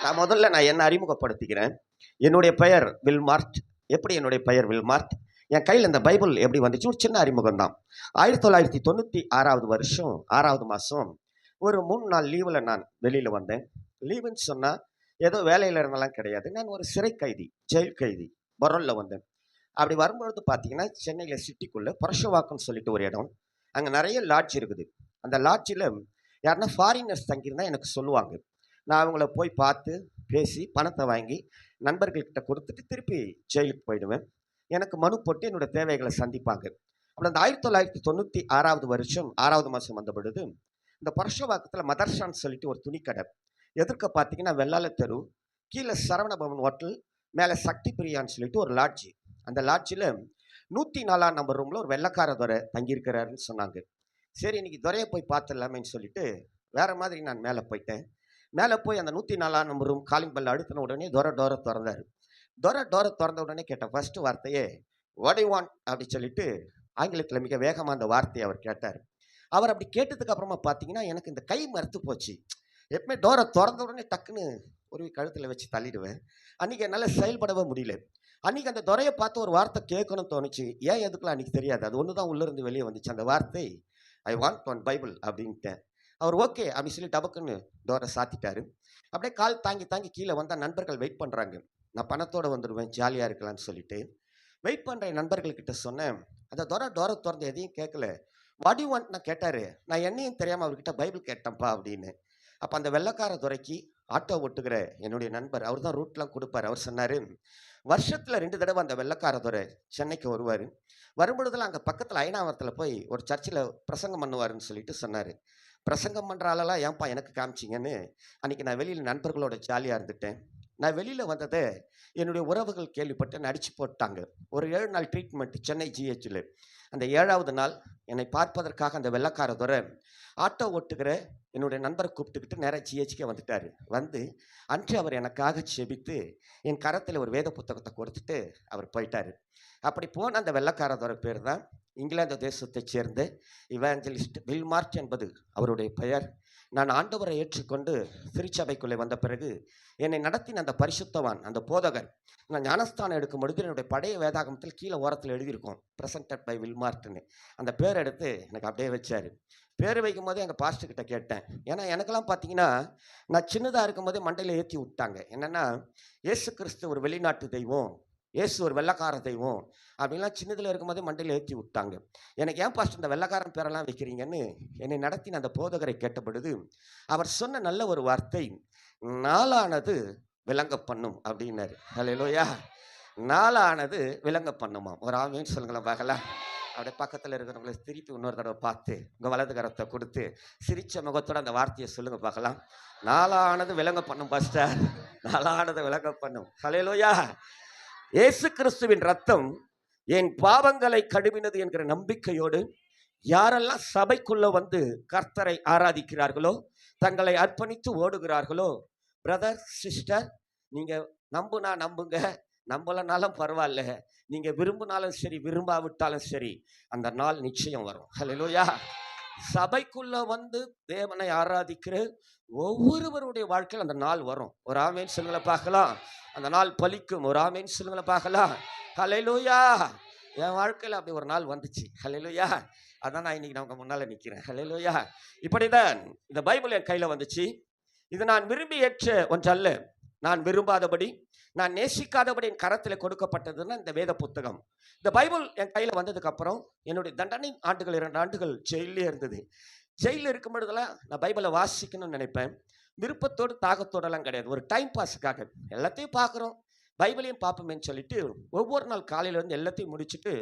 நான் என்ன அறிமுகப்படுத்திக்கிறேன். என்னுடைய பெயர் வில்மார்ட். எப்படி என்னுடைய பெயர் வில்மார்ட்? என் கையில இந்த பைபிள் எப்படி வந்துச்சு? ஒரு சின்ன அறிமுகம் தான். 1996 வருஷம் 6வது மாசம் ஒரு 3 நாள் லீவுல நான் வெளியில வந்தேன். லீவுன்னு சொன்னா, ஏதோ வேலையில இருந்தெல்லாம் கிடையாது. நான் ஒரு சிறை கைதி, ஜெயில் கைதி. பரோல்ல வந்தேன். அப்படி வரும்பொழுது பார்த்தீங்கன்னா, சென்னையில சிட்டிக்குள்ள புரஷவாக்கம்னு சொல்லிட்டு ஒரு இடம். அங்க நெறைய லாட்ஜ் இருக்குது. அந்த லாட்ஜில யாருன்னா ஃபாரினர்ஸ் தங்கியிருந்தா எனக்கு சொல்லுவாங்க. நான் அவங்கள போய் பார்த்து, பேசி, பணத்த வாங்கி, நண்பர்கள்கிட்ட குடுத்துட்டு திருப்பி ஜெயிலுக்கு போயிடுவேன். எனக்கு மனு போட்டு என்னோட தேவைகள சந்திப்பாங்க. அப்புறம் அந்த 1996வது வருஷம் 6வது மாசம் வந்த பொழுது, இந்த புரஷவாக்கத்தில மதர்சான்னு சொல்லிட்டு ஒரு துணிக்கடை. எதிர்க்க பார்த்தீங்கன்னா, வெள்ளாள தெரு, கீழ சரவண பவன் ஹோட்டல், மேல சக்தி பிரியான்னு சொல்லிட்டு ஒரு லாட்ஜ். அந்த லாட்ஜில 104ஆம் நம்பர் ரூம்ல ஒரு வெள்ளைக்கார துரை தங்கியிருக்கிறாருன்னு சொன்னாங்க. சரி, இன்னைக்கு துரைய போய் பார்த்துடலாமேன்னு சொல்லிட்டு, வேற மாதிரி நான் மேல போயிட்டேன். மேல போய் அந்த 104ஆம் நம்பர் ரூம் காலிங் பெல் அழுத்தின உடனே டோர தொறந்தாரு. டோர தொறந்த உடனே கேட்ட ஃபர்ஸ்ட் வார்த்தையே, "வாட் யூ வாண்ட்?" அப்படி சொல்லிட்டு ஆங்கிலத்தில மிக வேகமா அந்த வார்த்தைய அவர் கேட்டாரு. அவர் அப்படி கேட்டதுக்கு அப்புறமா பார்த்தீங்கன்னா, எனக்கு இந்த கை மரத்து போச்சு. எப்பவுமே டோர தொறந்த உடனே டக்குன்னு உருவி கழுத்துல வச்சு தள்ளிடுவேன். அன்னைக்கு என்னால செயல்படவே முடியல. அன்னைக்கு அந்த துரைய பார்த்து ஒரு வார்த்தை கேட்கணும்னு தோணுச்சு. ஏன் எதுக்குலாம் அன்னைக்கு தெரியாது. அது ஒண்ணு தான் உள்ள இருந்து வெளிய வந்துச்சு. அந்த வார்த்தை, "ஐ வாண்ட் ஒன் பைபிள்" அப்படின்ட்டேன். அவர் ஓகே அப்படின்னு சொல்லி டபக்குன்னு டோர சாத்திட்டாரு. அப்படியே கால் தாங்கி தாங்கி கீழ வந்தா நண்பர்கள் வெயிட் பண்றாங்க. நான் பணத்தோட வந்துருவேன், ஜாலியா இருக்கலாம்னு சொல்லிட்டு. வெயிட் பண்ற என் நண்பர்கள்கிட்ட சொன்னேன். அந்த டோர தொறந்து எதையும் கேட்கல. "What you want?" நான் கேட்டாரு. நான் என்னையும் தெரியாம அவர்கிட்ட பைபிள் கேட்டேன்ப்பா அப்படின்னு. அப்ப அந்த வெள்ளைக்கார துரைக்கு ஆட்டோ ஓட்டுகிற என்னுடைய நண்பர், அவர் தான் ரூட்லாம் குடுப்பாரு. அவர் சொன்னாரு, வருஷத்துல 2 தடவ அந்த வெள்ளைக்கார துரை சென்னைக்கு வருவாரு. வரும்பொழுதெல்லாம் அங்க பக்கத்துல அயனாவரத்துல போய் ஒரு சர்ச்சில பிரசங்கம் பண்ணுவாருன்னு சொல்லிட்டு சொன்னாரு. பிரசங்கம் பண்ற ஆளெல்லாம் ஏன்பா எனக்கு காமிச்சீங்கன்னு, அன்னைக்கு நான் வெளியில நண்பர்களோட ஜாலியா இருந்துட்டேன். நான் வெளியில வந்தத என்னுடைய உறவுகள் கேள்விப்பட்டு என்ன அடிச்சு போட்டாங்க. ஒரு 7 நாள் ட்ரீட்மெண்ட் சென்னை ஜிஹெச்ல. அந்த 7வது நாள் என்னை பார்ப்பதற்காக அந்த வெள்ளைக்கார துரை ஆட்டோ ஓட்டுகிற என்னுடைய நண்பரை கூப்பிட்டுக்கிட்டு நேரா ஜிஹெச்கே வந்துட்டாரு. வந்து அன்று அவர் எனக்காக செபித்து என் கரத்தில் ஒரு வேத புத்தகத்தை கொடுத்துட்டு அவர் போயிட்டாரு. அப்படி போன அந்த வெள்ளைக்காரதோட பேர் தான் இங்கிலாந்து தேசத்தைச் சேர்ந்த இவாஞ்சலிஸ்ட் வில்மார்ட் என்பது அவருடைய பெயர். நான் ஆண்டவரை ஏற்றுக்கொண்டு திருச்சபைக்குள்ளே வந்த பிறகு என்னை நடத்தின அந்த பரிசுத்தவான், அந்த போதகர், நான் ஞானஸ்தானம் எடுக்கும் பொழுது என்னுடைய பழைய வேதாகமத்தில் கீழே ஓரத்தில் எழுதியிருக்கோம், பிரசன்டட் பை வில்மார்ட்னு. அந்த பேர் எடுத்து எனக்கு அப்படியே வச்சாரு. பேர் வைக்கும் போதே எங்கள் பாஸ்டர் கிட்ட கேட்டேன். ஏன்னா எனக்கெல்லாம் பார்த்தீங்கன்னா, நான் சின்னதாக இருக்கும் போதே மண்டையில் ஏற்றி விட்டாங்க. என்னென்னா, இயேசு கிறிஸ்து ஒரு வெளிநாட்டு தெய்வம், இயேசு ஒரு வெள்ளைக்கார தெய்வம் அப்படின்லாம் சின்னதில் இருக்கும்போதே மண்டையில் ஏற்றி விட்டாங்க. எனக்கு ஏன் பாஸ்டர் இந்த வெள்ளைக்காரன் பேரெல்லாம் வைக்கிறீங்கன்னு என்னை நடத்தின அந்த போதகரை கேட்ட பொழுது அவர் சொன்ன நல்ல ஒரு வார்த்தை, "நாளானது விளங்க பண்ணும்" அப்படின்னாரு. ஹல்லேலூயா. நாளானது விளங்க பண்ணுமாம். ஒரு ஆமீன் சொல்லுங்களேன் பார்க்கலாம். அப்படியே பக்கத்தில் இருக்கிறவங்களை திருப்பி இன்னொரு தடவை பார்த்து உங்கள் வலது கரத்தை கொடுத்து சிரிச்ச முகத்தோட அந்த வார்த்தையை சொல்லுங்க பார்க்கலாம். நாளானது விளங்க பண்ணும் பாஸ்டர், நாளானது விளங்க பண்ணும். ஹல்லேலூயா. இயேசு கிறிஸ்துவின் ரத்தம் என் பாவங்களை கழுவினது என்கிற நம்பிக்கையோடு யாரெல்லாம் சபைக்குள்ள வந்து கர்த்தரை ஆராதிக்கிறார்களோ, தங்களை அர்ப்பணித்து ஓடுகிறார்களோ, பிரதர் சிஸ்டர், நீங்க நம்புனா நம்புங்க, நம்பலனாலும் பரவாயில்ல, நீங்க விரும்பினாலும் சரி விரும்பாவிட்டாலும் சரி, அந்த நாள் நிச்சயம் வரும். ஹல்லேலூயா. சபைக்குள்ள வந்து தேவனை ஆராதிக்கிற ஒவ்வொருவருடைய வாழ்க்கையில் அந்த நாள் வரும். ஒரு ஆமேன் சொல்லுங்கள பார்க்கலாம். அந்த நாள் பலிக்கும். ஒரு ஆமேன் சொல்லுங்கள பார்க்கலாம். ஹல்லேலூயா. என் வாழ்க்கையில் அப்படி ஒரு நாள் வந்துச்சு. ஹல்லேலூயா. அதான் நான் இன்னைக்கு நமக்கு முன்னால நிற்கிறேன். ஹல்லேலூயா. இப்படிதான் இந்த பைபிள் என் கையில் வந்துச்சு. இது நான் விரும்பி ஏற்ற ஒன்றல்ல. நான் விரும்பாதபடி, நான் நேசிக்காதபடி என் கரத்தில் கொடுக்கப்பட்டதுன்னா இந்த வேத புத்தகம். இந்த பைபிள் என் கையில் வந்ததுக்கு அப்புறம் என்னுடைய தண்டனை ஆண்டுகள் 2 ஆண்டுகள் ஜெயிலே இருந்தது. ஜெயிலில் இருக்கும் பொழுதெல்லாம் நான் பைபிளை வாசிக்கணும்னு நினைப்பேன். விருப்பத்தோடு தாகத்தோடெல்லாம் கிடையாது. ஒரு டைம் பாஸுக்காக எல்லாத்தையும் பார்க்குறோம், பைபிளையும் பார்ப்போமேன்னு சொல்லிட்டு ஒவ்வொரு நாள் காலையில் வந்து எல்லாத்தையும் முடிச்சுட்டு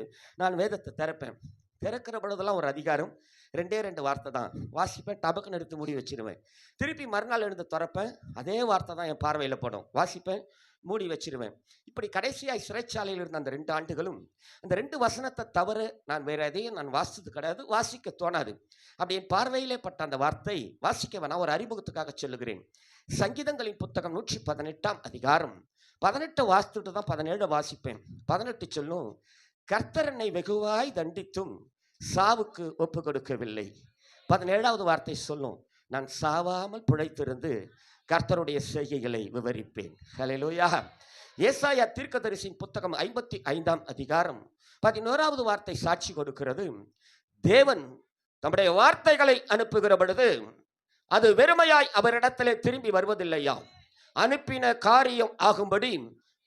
நான் வேதத்தை திறப்பேன். திறக்கிற பொழுதெல்லாம் ஒரு அதிகாரம் 2 வார்த்தை தான் வாசிப்பேன். டபக்குன்னு எடுத்து மூடி வச்சிருவேன். திருப்பி மறுநாள் எழுந்து திறப்பேன். அதே வார்த்தை தான் என் பார்வையில் படும். வாசிப்பேன், மூடி வச்சிருவேன். இப்படி கடைசியாய் சிறைச்சாலையில் இருந்த அந்த 2 ஆண்டுகளும் அந்த 2 வசனத்தை தவிர நான் வேற எதையும் நான் வாசித்தது கிடையாது, வாசிக்க தோணாது. அப்படி என் பார்வையிலே பட்ட அந்த வார்த்தை வாசிக்க வேணா, ஒரு அறிமுகத்துக்காக சொல்லுகிறேன். சங்கீதங்களின் புத்தகம் 118ஆம் அதிகாரம் 18 வாசித்துட்டு தான் 17 வாசிப்பேன். 18 சொல்லும், "கர்த்தர் என்னை வெகுவாய் தண்டித்தும் சாவுக்கு ஒப்பு கொடுக்கவில்லை." 17வது வார்த்தை சொல்லும், "நான் சாவாமல் பிழைத்திருந்து கர்த்தருடைய செய்கைகளை விவரிப்பேன். ஹல்லேலூயா. ஏசாயா தீர்க்கதரிசியின் புத்தகம் 55ஆம் அதிகாரம் 11வது வார்த்தை சாட்சி கொடுக்கிறது. தேவன் தம்முடைய வார்த்தைகளை அனுப்புகிற பொழுது அது வெறுமையாய் அவரிடத்திலே திரும்பி வருவதில்லையா, அனுப்பின காரியம் ஆகும்படி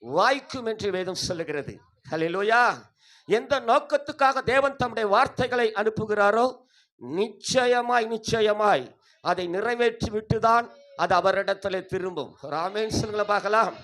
வாய்க்கும் என்று வேதம் சொல்லுகிறது. ஹல்லேலூயா. எந்த நோக்கத்துக்காக தேவன் தம்முடைய வார்த்தைகளை அனுப்புகிறாரோ நிச்சயமாய் அதை நிறைவேற்றி விட்டுதான் அது அவரிடத்திலே திரும்பும். ஆமென் சொல்லுங்கள பார்க்கலாம்.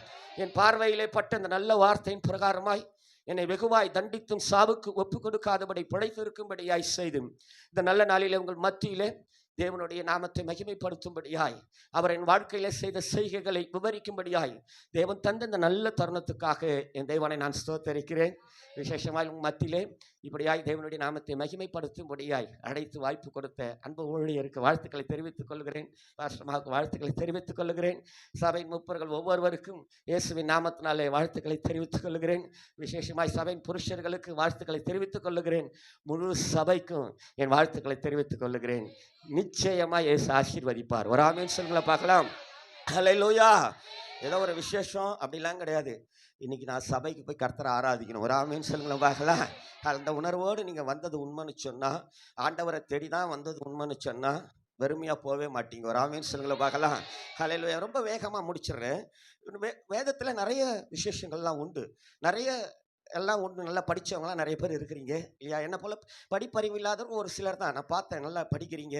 என் பார்வையிலே பட்ட இந்த நல்ல வார்த்தையின் பிரகாரமாய் என்னை வெகுவாய் தண்டித்தும் சாவுக்கு ஒப்பு கொடுக்காதபடி பிழைத்திருக்கும்படியாய் செய்து இந்த நல்ல நாளிலே உங்கள் மத்தியிலே தேவனுடைய நாமத்தை மகிமைப்படுத்தும்படியாய் அவர் என் வாழ்க்கையில செய்த செய்கைகளை விவரிக்கும்படியாய் தேவன் தந்த இந்த நல்ல தருணத்துக்காக என் தேவனை நான் ஸ்தோத்தரிக்கிறேன். விசேஷமாய் உங்கள் மத்தியிலே இப்படியாய் தேவனுடைய நாமத்தை மகிமைப்படுத்தும்படியாய் அழைத்து வாய்ப்பு கொடுத்த அன்பு ஊழியருக்கு வாழ்த்துக்களை தெரிவித்துக் கொள்கிறேன். பாஸ்டர்மாவுக்கு வாழ்த்துக்களை தெரிவித்துக் கொள்கிறேன். சபையின் முப்பர்கள் ஒவ்வொருவருக்கும் இயேசுவின் நாமத்தினாலே வாழ்த்துக்களை தெரிவித்துக் கொள்கிறேன். விசேஷமாய் சபையின் புருஷர்களுக்கு வாழ்த்துக்களை தெரிவித்துக் கொள்கிறேன். முழு சபைக்கும் என் வாழ்த்துக்களை தெரிவித்துக் கொள்கிறேன். நிச்சயமாக இயேசு ஆசீர்வதிப்பார். ஒரு ஆமென் சொல்லுங்கள பார்க்கலாம். ஹல்லேலூயா. ஏதோ ஒரு விசேஷம் அப்படிலாம் கிடையாது. இன்னைக்கு நான் சபைக்கு போய் கர்த்தரை ஆராதிக்கணும். ஒரு ஆமென் சொல்லுங்கள பார்க்கலாம். அந்த உணர்வோடு நீங்கள் வந்தது உண்மைன்னு சொன்னால், ஆண்டவரை தேடி தான் வந்தது உண்மைன்னு சொன்னால் வெறுமையாக போகவே மாட்டீங்க. ஒரு ஆமென் சொல்லுங்கள பார்க்கலாம். ஹல்லேலூயா. ரொம்ப வேகமாக முடிச்சிடுறேன். வேதத்தில் நிறைய விசேஷங்கள்லாம் உண்டு. நிறைய எல்லாம் ஒன்று நல்லா படித்தவங்களாம் நிறைய பேர் இருக்கிறீங்க இல்லையா? என்ன போல் படிப்பறிவு இல்லாதவங்க ஒரு சிலர் தான் நான் பார்த்தேன். நல்லா படிக்கிறீங்க,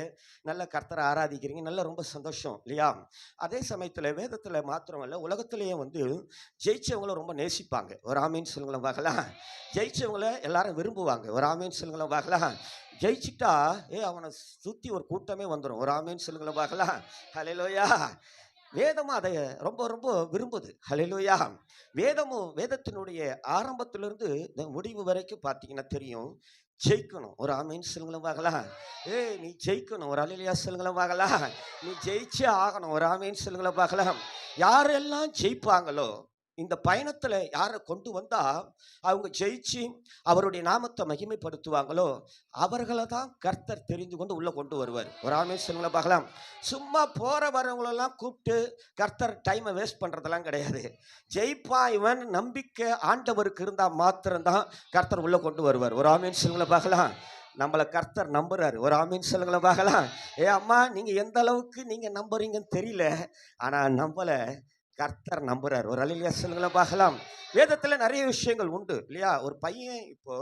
நல்ல கர்த்தரை ஆராதிக்கிறீங்க, நல்லா ரொம்ப சந்தோஷம் இல்லையா? அதே சமயத்தில் வேதத்தில் மாத்திரமல்ல, உலகத்திலேயே ஜெயிச்சவங்களும் ரொம்ப நேசிப்பாங்க. ஒரு ஆமீன் சொல்லுங்களேன் பார்க்கலாம். ஜெயிச்சவங்கள எல்லாரும் விரும்புவாங்க. ஒரு ஆமீன் சொல்லுங்களேன் பார்க்கலாம். ஜெயிச்சுட்டா அவனை சுற்றி ஒரு கூட்டமே வந்துடும். ஒரு ஆமீன் சொல்லுங்களேன் பார்க்கலாம். ஹல்லேலூயா. வேதமும் அதை ரொம்ப ரொம்ப விரும்புது. ஹல்லேலூயா. வேதத்தினுடைய ஆரம்பத்திலிருந்து முடிவு வரைக்கும் பார்த்தீங்கன்னா தெரியும், ஜெயிக்கணும். ஒரு ஆமீன் சொல்லுங்களேன் பார்க்கலாம். நீ ஜெயிக்கணும். ஒரு அல்லேலூயா சொல்லுங்களேன் பார்க்கலாம். நீ ஜெயிச்சே ஆகணும். ஒரு ஆமீன் சொல்லுங்களேன் பார்க்கலாம். யாரெல்லாம் ஜெயிப்பாங்களோ, இந்த பயணத்தில் யாரை கொண்டு வந்தால் அவங்க ஜெயிச்சு அவருடைய நாமத்தை மகிமைப்படுத்துவாங்களோ அவர்களை தான் கர்த்தர் தெரிந்து கொண்டு உள்ளே கொண்டு வருவார். ஒரு ஆமென் சொல்லுங்கள பார்க்கலாம். சும்மா போகிற வரவங்களெல்லாம் கூப்பிட்டு கர்த்தர் டைமை வேஸ்ட் பண்ணுறதெல்லாம் கிடையாது. ஜெயிப்பா இவன் நம்பிக்கை ஆண்டவருக்கு இருந்தால் மாத்திரம்தான் கர்த்தர் உள்ளே கொண்டு வருவார். ஒரு ஆமென் சொல்லுங்கள பார்க்கலாம். நம்மளை கர்த்தர் நம்புறாரு. ஒரு ஆமீன் சொல்லுங்கள பார்க்கலாம். அம்மா, நீங்கள் எந்த அளவுக்கு நீங்கள் நம்புறீங்கன்னு தெரியல, ஆனால் நம்மளை கர்த்தர் நம்புறார். ஒரு அல்லேலூயா சொல்லுங்கள பார்க்கலாம். வேதத்தில் நிறைய விஷயங்கள் உண்டு இல்லையா? ஒரு பையன் இப்போ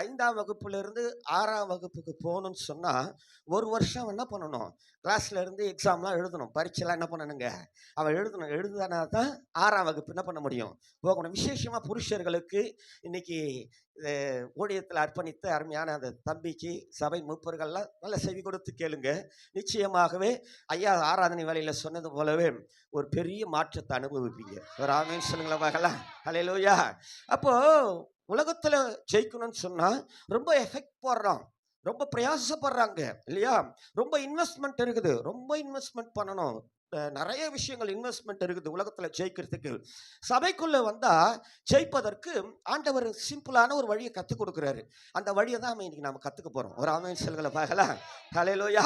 5ஆம் வகுப்புலேருந்து 6ஆம் வகுப்புக்கு போகணும்னு சொன்னால் ஒரு வருஷம் என்ன பண்ணணும்? கிளாஸில் இருந்து எக்ஸாம்லாம் எழுதணும், பரீட்சைலாம் என்ன பண்ணணுங்க? அவன் எழுதுனா தான் 6ஆம் வகுப்பு என்ன பண்ண முடியும்? போகணும். விசேஷமாக புருஷர்களுக்கு இன்னைக்கு ஊழியத்தில் அர்ப்பணித்த அருமையான அந்த தம்பிக்கு சபை மூப்பர்கள்லாம் நல்ல செவி கொடுத்து கேளுங்க. நிச்சயமாகவே ஐயா ஆராதனை வேலையில் சொன்னது போலவே ஒரு பெரிய மாற்றத்தை அனுபவிப்பீங்க. ஒரு ஆமென் சொல்லுங்களேன் பார்க்கலாம். ஹல்லேலூயா. அப்போது உலகத்தில் ஜெயிக்கணும்னு சொன்னால் ரொம்ப எஃபெக்ட் போடுறோம், ரொம்ப பிரயாசப்படுறாங்க இல்லையா? ரொம்ப இன்வெஸ்ட்மெண்ட் இருக்குது, ரொம்ப இன்வெஸ்ட்மெண்ட் பண்ணணும். நிறைய விஷயங்கள் இன்வெஸ்ட்மெண்ட் இருக்குது உலகத்தில் ஜெயிக்கிறதுக்கு. சபைக்குள்ளே வந்தால் ஜெயிப்பதற்கு ஆண்டவர் சிம்பிளான ஒரு வழியை கற்றுக் கொடுக்குறாரு. அந்த வழியை தான் இன்னைக்கு நம்ம கற்றுக்க போகிறோம். ஒரு ஆமென் சொல்லுங்களேன் பார்க்கலாம். ஹல்லேலூயா.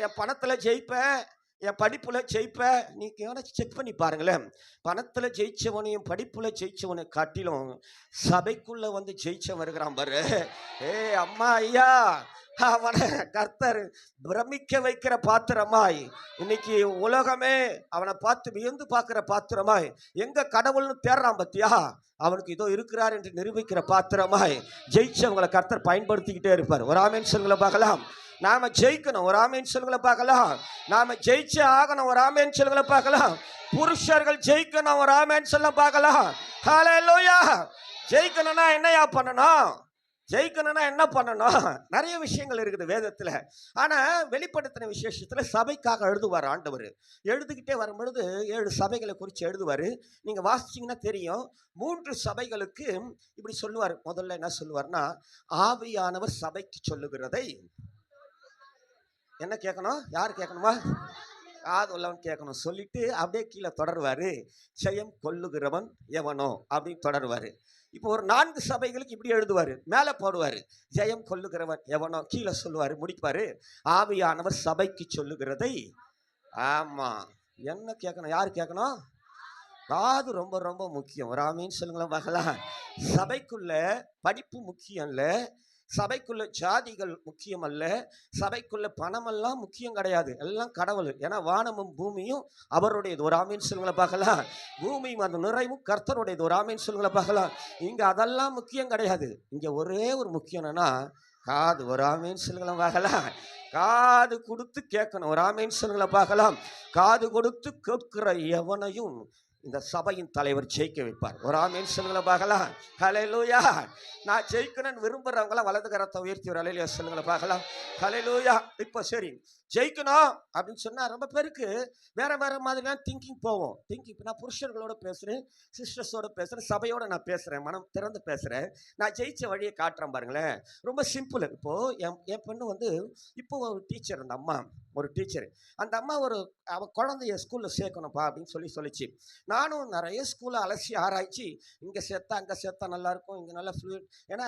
என் பணத்தில் ஜெயிப்பேன், என் படிப்பில் ஜெயிப்பேன். நீங்கள் செக் பண்ணி பாருங்களேன். பணத்தில் ஜெயிச்சவனையும் படிப்பில் ஜெயிச்சவனை காட்டிலும் சபைக்குள்ளே ஜெயிச்சவன் இருக்கிறான் பாரு. அம்மா ஐயா, அவனை கர்த்தர் பிரமிக்க வைக்கிற பாத்திரமாய், இன்னைக்கு உலகமே அவனை பார்த்து வியந்து பார்க்கிற பாத்திரமாய், எங்க கடவுள்னு தேடுறான் பத்தியா, அவனுக்கு இதோ இருக்கிறார் என்று நிரூபிக்கிற பாத்திரமாய் ஜெயிச்சவங்களை கர்த்தர் பயன்படுத்திக்கிட்டே இருப்பார். ஒரு ஆமென் சொல்லுங்கள பார்க்கலாம். நாம ஜெயிக்கணும். ஒரு ஆமென் சொல்லுங்கள பார்க்கலாம். நாம ஜெயிச்சே ஆகணும். ஒரு ஆமென் சொல்லுங்கள பார்க்கலாம். புருஷர்கள் ஜெயிக்கணும். ஒரு ஆமென் சொல்ல பார்க்கலாம். ஹல்லேலூயா. ஜெயிக்கணும்னா என்னையா பண்ணணும்? ஜெயிக்கணும்னா என்ன பண்ணணும்? நிறைய விஷயங்கள் இருக்குது வேதத்தில். ஆனால் வெளிப்படுத்தின விசேஷத்தில் சபைக்காக எழுதுவார் ஆண்டவர். எழுதுகிட்டே வரும்பொழுது 7 சபைகளை குறித்து எழுதுவார். நீங்கள் வாசிச்சிங்கன்னா தெரியும். 3 சபைகளுக்கு இப்படி சொல்லுவார். முதல்ல என்ன சொல்லுவார்னா, ஆவியானவர் சபைக்கு சொல்லுகிறதை என்ன கேட்கணும்? யார் கேட்கணுமா? காது உள்ளவன் கேட்கணும். சொல்லிட்டு அப்படியே கீழே தொடருவார். ஜெயம் கொள்ளுகிறவன் எவனோ அப்படின்னு தொடருவார். இப்போ ஒரு 4 சபைகளுக்கு இப்படி எழுதுவார், மேலே போடுவார், ஜெயம் கொள்ளுகிறவன் எவனோ, கீழே சொல்லுவார், முடிப்பார், ஆவியானவர் சபைக்கு சொல்லுகிறதை. ஆமாம், என்ன கேட்கணும்? யார் கேட்கணும்? காது ரொம்ப ரொம்ப முக்கியம். ஒரு ஆமீன் சொல்லுங்களேன் பார்க்கலாம். சபைக்குள்ள படிப்பு முக்கியம் இல்ல, சபைக்குள்ள ஜாதிகள் முக்கியம் அல்ல, சபைக்குள்ள பணமெல்லாம் முக்கியம் கிடையாது. எல்லாம் கடவுள். ஏன்னா வானமும் பூமியும் அவருடையது. ஒரு ஆமீன் சொல்லுங்களேன் பார்க்கலாம். பூமியும் அந்த நிறைவும் கர்த்தருடையது. ஒரு ஆமீன் சொல்லுங்களேன் பார்க்கலாம். இங்க அதெல்லாம் முக்கியம் கிடையாது. இங்க ஒரே ஒரு முக்கியம் என்னன்னா காது. ஒரு ஆமீன் சொல்லுங்களேன் பார்க்கலாம். காது கொடுத்து கேட்கணும். ஒரு ஆமீன் சொல்லுங்களேன் பார்க்கலாம். காது கொடுத்து கேட்கிற எவனையும் இந்த சபையின் தலைவர் ஜெயிக்க வைப்பார். ஒரு ஆமீன் சொல்லுங்களேன் பார்க்கலாம். ஹல்லேலூயா. நான் ஜெயிக்கணும்னு விரும்புறவங்களாம் வலது கரத்தை உயர்த்தி ஒரு ஹல்லேலூயா சொல்லுங்களேன் பார்க்கலாம். ஹல்லேலூயா. இப்போ சரி, ஜெயிக்கணும் அப்படின்னு சொன்னா ரொம்ப பேருக்கு வேற வேற மாதிரிலாம் திங்கிங் போவோம். திங்கிங் நான் புருஷர்களோட பேசுறேன், சிஸ்டர்ஸோட பேசுறேன், சபையோட நான் பேசுறேன், மனம் திறந்து பேசுறேன். நான் ஜெயிச்ச வழியை காட்டுறேன் பாருங்களேன். ரொம்ப சிம்பிள். இப்போ என் பொண்ணு வந்து இப்போ ஒரு டீச்சர், அந்த அம்மா ஒரு டீச்சர். அந்த அம்மா அவ குழந்தைய ஸ்கூல்ல சேர்க்கணும்ப்பா அப்படின்னு சொல்லிச்சு. நானும் நிறைய ஸ்கூலை அலசி ஆராய்ச்சி, இங்கே சேர்த்தா அங்கே சேர்த்தா நல்லாயிருக்கும், இங்கே நல்லா ஃப்ளூயட். ஏன்னா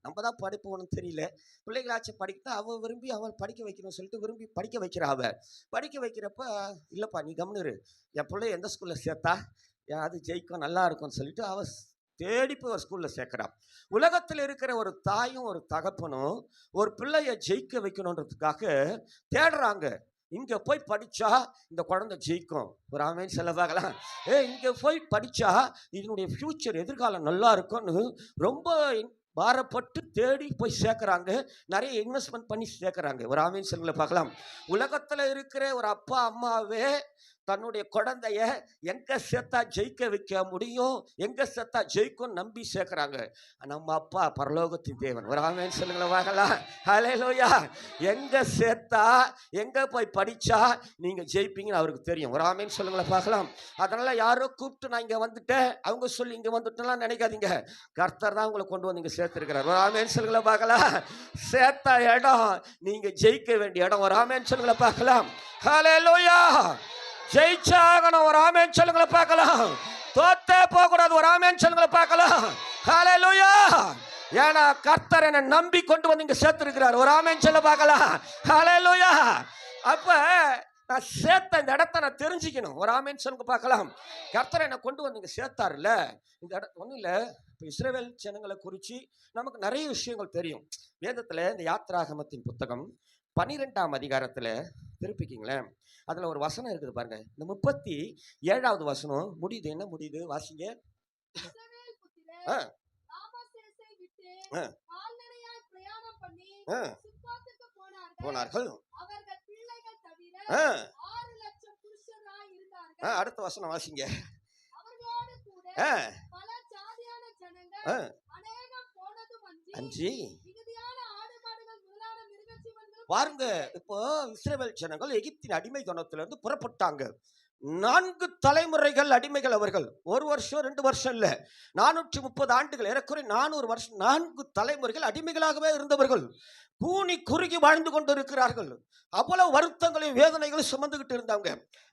நம்ம தான் படிப்பு ஒன்றும் தெரியல, பிள்ளைகளாச்சும் படிக்கத்தான் அவள் விரும்பி அவள் படிக்க வைக்கணும்னு சொல்லிட்டு விரும்பி படிக்க வைக்கிறா. அவள் படிக்க வைக்கிறப்ப இல்லைப்பா நீ கம்முனு என் பிள்ளை எந்த ஸ்கூலில் சேர்த்தா அது ஜெயிக்கும் நல்லா இருக்கும்னு சொல்லிட்டு அவள் தேடி போய் ஒரு ஸ்கூலில் சேர்க்குறான். உலகத்தில் இருக்கிற ஒரு தாயும் ஒரு தகப்பனும் ஒரு பிள்ளையை ஜெயிக்க வைக்கணுன்றதுக்காக தேடுறாங்க. இங்கே போய் படித்தா இந்த குழந்தை ஜெயிக்கும். ஒரு ஆமேன் செலவாகலாம். இங்கே போய் படித்தா இதனுடைய ஃப்யூச்சர் எதிர்காலம் நல்லா இருக்கும்னு ரொம்ப பாரப்பட்டு தேடி போய் சேர்க்குறாங்க. நிறைய இன்வெஸ்ட்மெண்ட் பண்ணி சேர்க்குறாங்க. ஒரு ஆமீன் சொல்லுங்களை பார்க்கலாம். உலகத்தில் இருக்கிற ஒரு அப்பா அம்மாவே தன்னுடைய குழந்தைய எங்கே சேர்த்தா ஜெயிக்க வைக்க முடியும், எங்கே சேர்த்தா ஜெயிக்கும் நம்பி சேர்க்குறாங்க. நம்ம அப்பா பரலோகத்தின் தேவன். ஒரு ஆமீன் சொல்லுங்களேன் பார்க்கலாம். ஹல்லேலூயா. எங்கே சேர்த்தா எங்கே போய் படித்தா நீங்கள் ஜெயிப்பீங்கன்னு அவருக்கு தெரியும். ஒரு ஆமீன் சொல்லுங்களேன் பார்க்கலாம். அதனால் யாரோ கூப்பிட்டு நான் இங்கே வந்துட்டேன், அவங்க சொல்லி இங்கே வந்துட்டேன்லாம் நினைக்காதீங்க. கர்த்தர் தான் உங்களை கொண்டு வந்து இங்கே சேர்த்துருக்கிறார். ஒரு ஆமீன் சொல்லுங்களேன் பார்க்கலாம். சேர்த்த இடம் நீங்கள் ஜெயிக்க வேண்டிய இடம். ஒரு ஆமீன் சொல்லுங்களேன் பார்க்கலாம். ஹல்லேலூயா. ஜெயிச்சாகணும். ஒரு ஆமேன் சொல்லுங்களை பார்க்கலாம். தோத்தே போகக்கூடாது. ஒரு ஆமேன் சொல்லுங்களை பார்க்கலாம். ஹல்லேலூயா. ஏன்னா கர்த்தர் என்னை நம்பி கொண்டு வந்து இங்க சேர்த்திருக்கிறார். ஒரு ஆமேன் சொல்ல பார்க்கலாம். ஹல்லேலூயா. அப்ப நான் சேர்த்த இந்த இடத்த நான் தெரிஞ்சுக்கணும். ஒரு ஆமேன் சொல்லுங்க பார்க்கலாம். கர்த்தர் என்னை கொண்டு வந்து இங்க சேர்த்தாருல்ல, இந்த இடம் ஒன்றும் இல்லை. இப்போ இஸ்ரவேல் ஜனங்களை குறித்து நமக்கு நிறைய விஷயங்கள் தெரியும். வேதத்தில் இந்த யாத்ராகமத்தின் புத்தகம் 12ஆம் அதிகாரத்தில் திருப்பிக்கிங்களேன், அதில் ஒரு வசனம் இருக்குது பாருங்க. இந்த 37வது வசனம் முடியுது. என்ன முடியுது? வாசிங்க. போனார்கள். அடுத்த வசனம் வாசிங்க. அஞ்சி பாருங்க. இப்போ இஸ்ரவேல் ஜனங்கள் எகிப்தின் அடிமைத்தனத்திலிருந்து புறப்பட்டாங்க. 4 தலைமுறைகள் அடிமைகள் அவர்கள். 1 வருஷம் 2 வருஷம் இல்ல, 430 ஆண்டுகள், ஏறக்குறைய 400 வருஷம் 4 தலைமுறைகள் அடிமைகளாகவே இருந்தவர்கள். கூனி குறுகி வாழ்ந்து கொண்டு இருக்கிறார்கள். அவ்வளவு வருத்தங்களையும் வேதனைகளையும் சுமந்துகிட்டு இருந்தாங்க.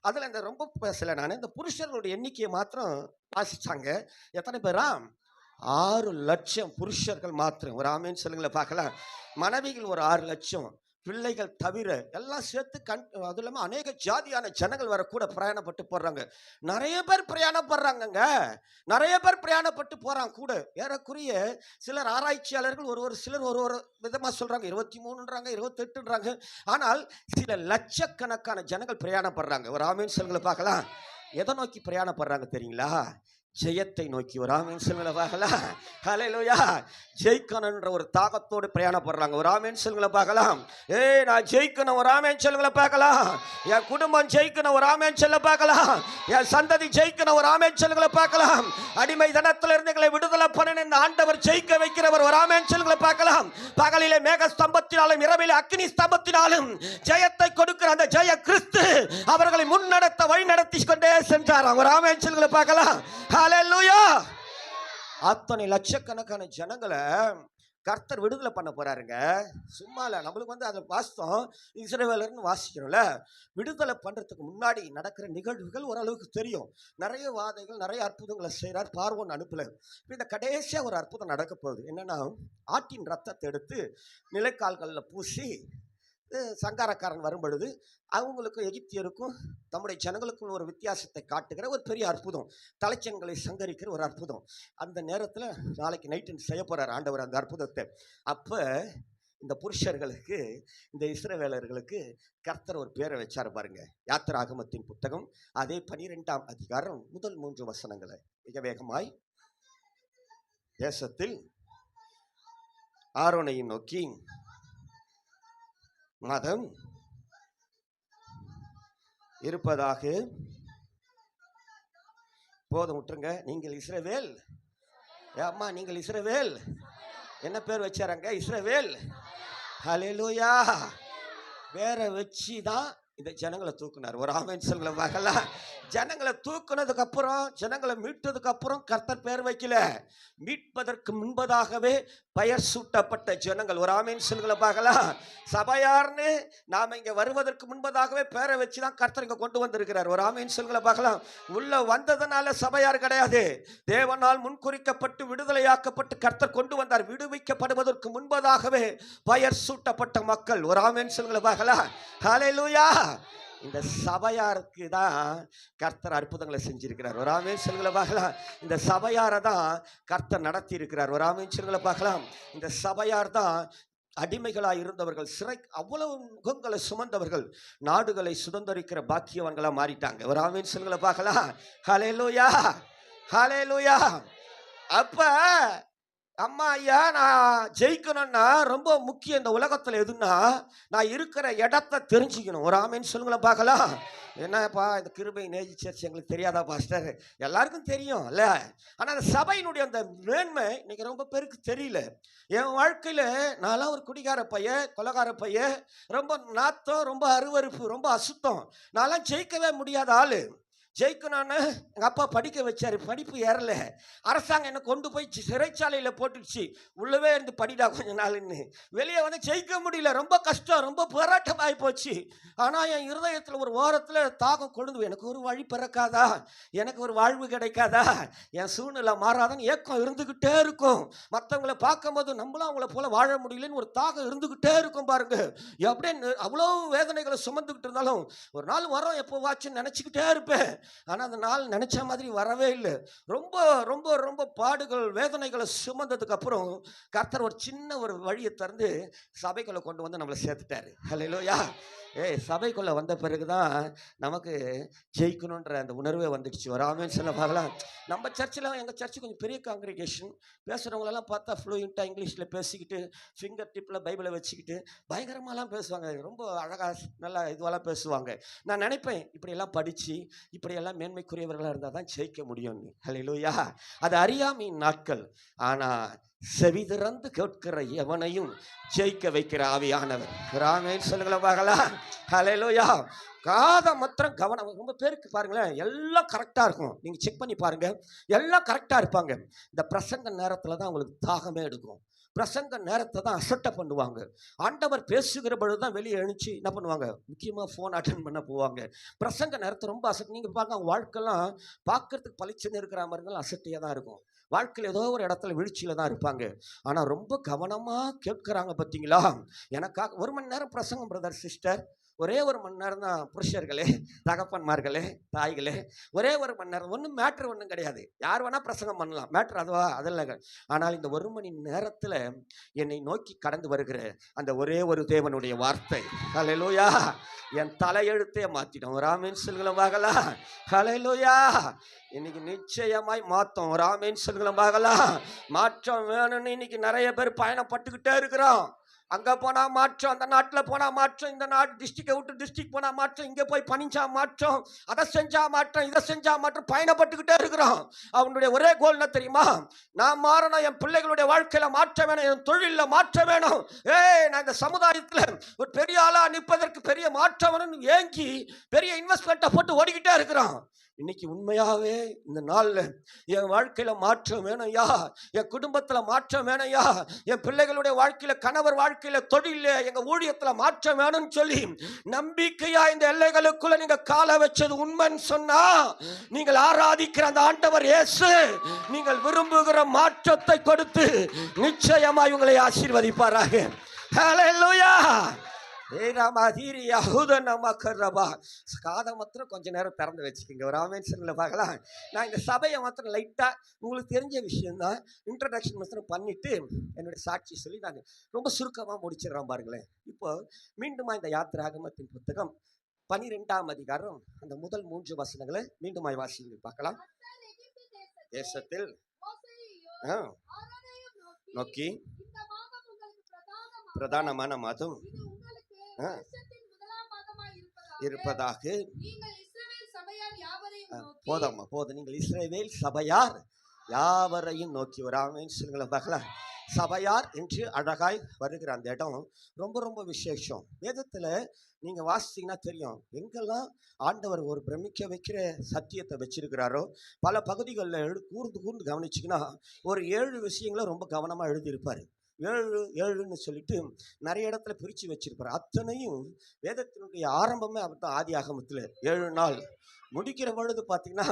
அதுல இந்த ரொம்ப பேசல நான், இந்த புருஷர்களுடைய எண்ணிக்கையை மாத்திரம் வாசிச்சாங்க. எத்தனை பேரா? 6 லட்சம் புருஷர்கள் மாத்திரம். ஒரு ஆமேன் சொல்லுங்களேன் பார்க்கலாம். மனைவிகள் ஒரு 6 லட்சம், பிள்ளைகள் தவிர எல்லாம் சேர்த்து அது இல்லாமல் அநேக ஜாதியான ஜனங்கள் வர கூட பிரயாணப்பட்டு போடுறாங்க. நிறைய பேர் பிரயாணப்படுறாங்கங்க. நிறைய பேர் பிரயாணப்பட்டு போறாங்க கூட. ஏறக்குறைய சிலர் ஆராய்ச்சியாளர்கள் ஒரு சிலர் ஒரு விதமாக சொல்றாங்க. 23ன்றாங்க, 28ன்றாங்க. ஆனால் சில லட்சக்கணக்கான ஜனங்கள் பிரயாணப்படுறாங்க. ஒரு ஆமீன் சொல்லுங்களை பார்க்கலாம். எதை நோக்கி பிரயாணப்படுறாங்க தெரியுங்களா? ஜெயத்தை நோக்கி. ஒரு ஆமீன் சொல்லுங்களை பார்க்கலாம். ஹல்லேலூயா. ஜெயிக்கணுன்ற ஒரு தாகத்தோடு பிரயாணப்படுறாங்க. ஒரு ஆமீன் சொல்லுங்களை பார்க்கலாம். நான் ஜெயிக்கணும். ஒரு ஆமீன் சொல்லுங்களை பார்க்கலாம். என் குடும்பம் ஜெயிக்கணும். ஒரு ஆமீன் சொல்ல பார்க்கலாம். என் சந்ததி ஜெயிக்கணும். ஒரு ஆமீன் சொல்லுங்களை பார்க்கலாம். அடிமை தனத்திலிருந்து எங்களை விடுதலை பண்ண இந்த ஆண்டவர் ஜெயிக்க வைக்கிறவர். ஒரு ஆமீன் சொல்லுங்களை பார்க்கலாம். பகலிலே மேக ஸ்தம்பத்தினாலும் இரவிலே அக்னி ஸ்தம்பத்தினாலும் ஜெயத்தை கொடுக்கிற அந்த ஜெய கிறிஸ்து அவர்களை முன்னடத்த வழி நடத்தி கொண்டே சென்றாராம். ஒரு ஆமீன் சொல்லுங்களை பார்க்கலாம். ஹல்லேலூயா. அத்தனை லட்சக்கணக்கான ஜனங்களை கர்த்தர் விடுதலை பண்ண போறாருங்க. சும்மா இல்லை. நம்மளுக்கு அதில் வாசித்தோம், இஸ்ரவேலர்னு வாசிக்கிறோம்ல. விடுதலை பண்றதுக்கு முன்னாடி நடக்கிற நிகழ்வுகள் ஓரளவுக்கு தெரியும். நிறைய வாதைகள், நிறைய அற்புதங்களை செய்கிறார். பார்வோன் அனுப்பல. இந்த கடைசியாக ஒரு அற்புதம் நடக்க போகுது. என்னன்னா, ஆட்டின் ரத்தத்தை எடுத்து நிலைக்கால்களில் பூசி சங்காரக்காரன் வரும் பொழுது அவங்களுக்கும் எகிப்தியருக்கும் தம்முடைய ஜனங்களுக்கும் ஒரு வித்தியாசத்தை காட்டுகிற ஒரு பெரிய அற்புதம், தலைச்சன்களை சங்கரிக்கிற ஒரு அற்புதம். அந்த நேரத்தில் நாளைக்கு நைட்டு செய்ய போகிறார் ஆண்டவர் அந்த அற்புதத்தை. அப்போ இந்த புருஷர்களுக்கு, இந்த இஸ்ரவேலர்களுக்கு கர்த்தர் ஒரு பேரை வச்சார் பாருங்க. யாத்திராகமத்தின் புத்தகம் அதே 12ஆம் அதிகாரம் முதல் 3 வசனங்களை மிக வேகமாய். தேசத்தில் ஆரோனையும் நோக்கி மதம் இருப்பதாக, போதும் விட்டுருங்க. நீங்கள் இஸ்ரவேல், அம்மா நீங்கள் இஸ்ரவேல், என்ன பேர் வச்சாராங்க? இஸ்ரவேல். ஹல்லேலூயா. வேற வச்சு தான் இந்த ஜனங்களை தூக்குனார். ஒரு ஆமென் சொல்லுங்க பார்க்கலாம். ஜனங்களை தூக்குனதுக்கு அப்புறம், ஜனங்களை மீட்டதுக்கு அப்புறம் கர்த்தர் பேர் வைக்கல. மீட்பதற்கு முன்பதாகவே பெயர் சூட்டப்பட்ட ஜனங்கள். ஒரு ஆமென் சொல்லுங்க பார்க்கலாம். சபையார்னு நாம இங்க வருவதற்கு முன்பதாகவே பேரை வச்சுதான் கர்த்தர் இங்க கொண்டு வந்திருக்கிறார். ஒரு ஆமென் சொல்லுங்க பார்க்கலாம். உள்ள வந்ததுனால சபையார் கிடையாது. தேவனால் முன்குறிக்கப்பட்டு விடுதலையாக்கப்பட்டு கர்த்தர் கொண்டு வந்தார். விடுவிக்கப்படுவதற்கு முன்பதாகவே பெயர் சூட்டப்பட்ட மக்கள். ஒரு ஆமென் சொல்லுங்க பார்க்கலாம். ஹல்லேலூயா. இந்த சபையாருக்கு தான் கர்த்தர் அற்புதங்களை செஞ்சிருக்கிறார். ஒரு ஆமென் சொல்லுங்க பார்க்கலாம். இந்த சபையாரை தான் கர்த்தர் நடத்தி இருக்கிறார். ஒரு ஆமென் சொல்லுங்க பார்க்கலாம். இந்த சபையார் தான் அடிமைகளாய் இருந்தவர்கள், சிறை அவ்வளவு முகங்களை சுமந்தவர்கள் நாடுகளை சுதந்திரிக்கிற பாக்கியவன்களா மாறிட்டாங்க. ஒரு ஆமென் சொல்லுங்க பார்க்கலாம். ஹல்லேலூயா, ஹல்லேலூயா. அப்ப அம்மா ஐயா, நான் ஜெயிக்கணும்னா ரொம்ப முக்கியம் இந்த உலகத்தில் எதுன்னா, நான் இருக்கிற இடத்த தெரிஞ்சுக்கணும். ஒரு ஆமென் சொல்லுங்களேன் பார்க்கலாம். என்னப்பா இந்த கிருபை நேஜி சர்ச் எங்களுக்கு தெரியாதா பாஸ்டர்? எல்லாருக்கும் தெரியும் இல்லை, ஆனால் அந்த சபையினுடைய அந்த மேன்மை இன்னைக்கு ரொம்ப பேருக்கு தெரியல. என் வாழ்க்கையில் நான்லாம் ஒரு குடிகார பையன், கொலகார பையன், ரொம்ப நாத்தம், ரொம்ப அருவருப்பு, ரொம்ப அசுத்தம். நான்லாம் ஜெயிக்கவே முடியாத ஆளு. ஜெயிக்கணும்னு எங்கள் அப்பா படிக்க வச்சார். படிப்பு ஏறல. அரசாங்கம் என்னை கொண்டு போய் சிறைச்சாலையில் போட்டுடுச்சு. உள்ளவே இருந்து படிடா கொஞ்ச நாள்னு. வெளியே வந்து ஜெயிக்க முடியல. ரொம்ப கஷ்டம், ரொம்ப போராட்டமாகி போச்சு. ஆனால் என் இருதயத்தில் ஒரு ஓரத்தில் தாகம் கொழுந்து, எனக்கு ஒரு வழி பிறக்காதா, எனக்கு ஒரு வாழ்வு கிடைக்காதா, என் சூழ்நிலை மாறாதான்னு ஏக்கம் இருந்துக்கிட்டே இருக்கும். மற்றவங்களை பார்க்கும்போது நம்மளும் அவங்கள போல வாழ முடியலன்னு ஒரு தாகம் இருந்துக்கிட்டே இருக்கும் பாருங்க. அப்படியே அவ்வளோ வேதனைகளை சுமந்துக்கிட்டு இருந்தாலும் ஒரு நாள் வரோம் எப்போ வாச்சுன்னு நினச்சிக்கிட்டே இருப்பேன். ஆனால் அந்த நாள் நினைச்ச மாதிரி வரவே இல்லை. ரொம்ப ரொம்ப ரொம்ப பாடுகள், வேதனைகளை சுமந்ததுக்கு அப்புறம் கர்த்தர் ஒரு சின்ன ஒரு வழியை திறந்து சபைக்குள்ள கொண்டு வந்து நம்மளை சேர்த்துட்டாரு. ஹல்லேலூயா. சபைக்குள்ள வந்த பிறகுதான் நமக்கு ஜெயிக்கணுன்ற அந்த உணர்வே வந்துடுச்சு. ஒரு ஆமென் சொல்ல பார்க்கலாம். நம்ம சர்ச்சில், எங்கள் சர்ச்சு கொஞ்சம் பெரிய காங்கிரிகேஷன். பேசுகிறவங்களெல்லாம் பார்த்தா ஃப்ளூயண்ட்டாக இங்கிலீஷில் பேசிக்கிட்டு, ஃபிங்கர் டிப்பில் பைபிளை வச்சுக்கிட்டு பயங்கரமாலாம் பேசுவாங்க. ரொம்ப அழகாக நல்லா இதுவெல்லாம் பேசுவாங்க. நான் நினைப்பேன், இப்படியெல்லாம் படித்து இப்படியெல்லாம் மேன்மைக்குரியவர்களாக இருந்தால் தான் ஜெயிக்க முடியும்னு. ஹல்லேலூயா. அது அறியாமையின் நாட்கள். ஆனால் செவி திறந்து கேட்கிற எவனையும் ஜெயிக்க வைக்கிற ஆவியானவர். ஆமென் சொல்லுங்களா பார்க்கலாம். ஹல்லேலூயா. காதை மாத்திரம் கவனம். ரொம்ப பேருக்கு பாருங்களேன், எல்லாம் கரெக்டாக இருக்கும். நீங்கள் செக் பண்ணி பாருங்க, எல்லாம் கரெக்டாக இருப்பாங்க. இந்த பிரசங்க நேரத்தில் தான் அவங்களுக்கு தாகமே எடுக்கும். பிரசங்க நேரத்தை தான் அசட்டை பண்ணுவாங்க. ஆண்டவர் பேசுகிற பொழுது தான் வெளியே எழுந்துச்சு என்ன பண்ணுவாங்க, முக்கியமாக ஃபோன் அட்டன் பண்ண போவாங்க. பிரசங்க நேரத்தை ரொம்ப அசட்டு. நீங்கள் பாருங்க, அவங்க வாழ்க்கைலாம் பார்க்கறதுக்கு பளிச்சுன்னு இருக்கிற மாதிரிலாம் அசட்டையாக தான் இருக்கும். வாழ்க்கையில் ஏதோ ஒரு இடத்துல வீழ்ச்சியில் தான் இருப்பாங்க. ஆனால் ரொம்ப கவனமாக கேட்குறாங்க. பார்த்தீங்களா, எனக்காக 1 மணி நேரம் பிரசங்கம் பிரதர் சிஸ்டர், ஒரே 1 மணி நேரம் தான். புருஷர்களே, தகப்பன்மார்களே, தாய்களே, ஒரே 1 மணி நேரம். ஒன்றும் மேட்ரு ஒன்றும் கிடையாது. யார் வேணால் பிரசங்கம் பண்ணலாம். மேட்ரு அதுவா? அதெல்லாம். ஆனால் இந்த 1 மணி நேரத்தில் என்னை நோக்கி கடந்து வருகிற அந்த ஒரே ஒரு தேவனுடைய வார்த்தை, ஹல்லேலூயா, என் தலையெழுத்தே மாற்றிடும். ஒரு ஆமென் சொல்லுங்களேன் பார்க்கலாம். ஹல்லேலூயா. இன்னைக்கு நிச்சயமாய் மாற்றம். ஒரு ஆமென் சொல்லுங்களேன் பார்க்கலாம். மாற்றம் வேணும்னு இன்னைக்கு நிறைய பேர் பயணப்பட்டுக்கிட்டே இருக்கிறோம். அங்கே போனால் மாற்றம், அந்த நாட்டில் போனால் மாற்றம், இந்த நாட்டு டிஸ்ட்ரிக்டை விட்டு டிஸ்ட்ரிக்ட் போனால் மாற்றம், இங்கே போய் பணிஞ்சா மாற்றம், அதை செஞ்சா மாற்றம், இதை செஞ்சா மாற்றம், பயணப்பட்டுக்கிட்டே இருக்கிறோம். அவனுடைய ஒரே கோல் என்ன தெரியுமா? நான் மாறணும், என் பிள்ளைகளுடைய வாழ்க்கையில் மாற்றம் வேணும், என் தொழிலில் மாற்றம் வேணும். நான் இந்த சமுதாயத்தில் ஒரு பெரிய ஆளாக நிற்பதற்கு பெரிய மாற்றம் வேணும்னு ஏங்கி பெரிய இன்வெஸ்ட்மெண்ட்டை போட்டு ஓடிக்கிட்டே இருக்கிறான். இன்னைக்கு உண்மையாகவே இந்த நாளில் என் வாழ்க்கையில் மாற்றம் வேணும்யா, என் குடும்பத்தில் மாற்றம் வேணும்யா, என் பிள்ளைகளுடைய வாழ்க்கையில், கணவர் வாழ்க்கையில், தொழிலில், எங்கள் ஊழியத்தில் மாற்றம் வேணும்னு சொல்லி நம்பிக்கையா இந்த எல்லைகளுக்குள்ள நீங்க கால வச்சது உண்மைன்னு சொன்னா, நீங்கள் ஆராதிக்கிற அந்த ஆண்டவர் இயேசு நீங்கள் விரும்புகிற மாற்றத்தை கொடுத்து நிச்சயமாய் உங்களை ஆசீர்வதிப்பாராக. ஹல்லேலூயா. காதை மாத்திரம் கொஞ்ச நேரம் திறந்து வச்சுக்கோங்க. ஒரு ஆமேன்ஸில் பார்க்கலாம். நான் இந்த சபையை மாத்திரம் லைட்டாக உங்களுக்கு தெரிஞ்ச விஷயம்தான் இன்ட்ரடக்ஷன் மாத்திரம் பண்ணிட்டு என்னுடைய சாட்சி சொல்லி நான் ரொம்ப சுருக்கமாக முடிச்சிடறேன் பாருங்களேன். இப்போ மீண்டுமா இந்த யாத்திராகமத்தின் புத்தகம் 12ஆம் அதிகாரம் அந்த முதல் 3 வசனங்களை மீண்டுமாய் வாசிங்க பார்க்கலாம். தேசத்தில் நோக்கி பிரதானமான மாதம் இருப்பதாக. போதும் போதும். நீங்கள் இஸ்ரவேல் சபையார் யாவரையும் நோக்கி ஒரு ஆமேன்ஸுங்களை பார்க்கலாம். சபையார் என்று அழகாய் வருகிற அந்த இடம் ரொம்ப ரொம்ப விசேஷம். வேதத்துல நீங்க வாசிச்சீங்கன்னா தெரியும், எங்கெல்லாம் ஆண்டவர் ஒரு பிரமிக்க வைக்கிற சத்தியத்தை வச்சிருக்கிறாரோ பல பகுதிகளில் கூர்ந்து கூர்ந்து கவனிச்சிங்கன்னா ஒரு 7 விஷயங்களை ரொம்ப கவனமா எழுதியிருப்பாரு. 7 சொல்லிட்டு நிறைய இடத்துல பிரித்து வச்சிருப்பார். அத்தனையும் வேதத்தினுடைய ஆரம்பமே அவர் தான். ஆதி ஆகமத்தில் 7 நாள் முடிக்கிற பொழுது பார்த்தீங்கன்னா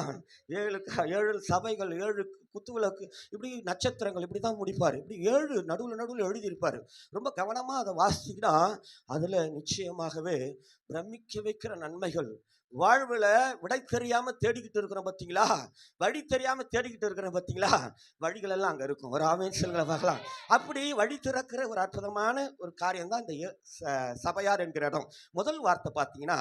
7 சபைகள், 7 குத்துவிளக்கு, இப்படி நட்சத்திரங்கள், இப்படி தான் முடிப்பார். இப்படி 7 நடுவில் எழுதியிருப்பார். ரொம்ப கவனமாக அதை வாசிச்சிங்கன்னா அதில் நிச்சயமாகவே பிரமிக்க வைக்கிற நன்மைகள். வாழ்வில் விடை தெரியாமல் தேடிக்கிட்டு இருக்கிறோம் பார்த்தீங்களா, வழி தெரியாமல் தேடிக்கிட்டு இருக்கிறோம் பார்த்தீங்களா, வழிகள் எல்லாம் அங்கே இருக்கும். ஒரு ஆமேன்ஸுகளை பார்க்கலாம். அப்படி வழி திறக்கிற ஒரு அற்புதமான ஒரு காரியம் தான் இந்த சபையார் என்கிற இடம். முதல் வார்த்தை பார்த்தீங்கன்னா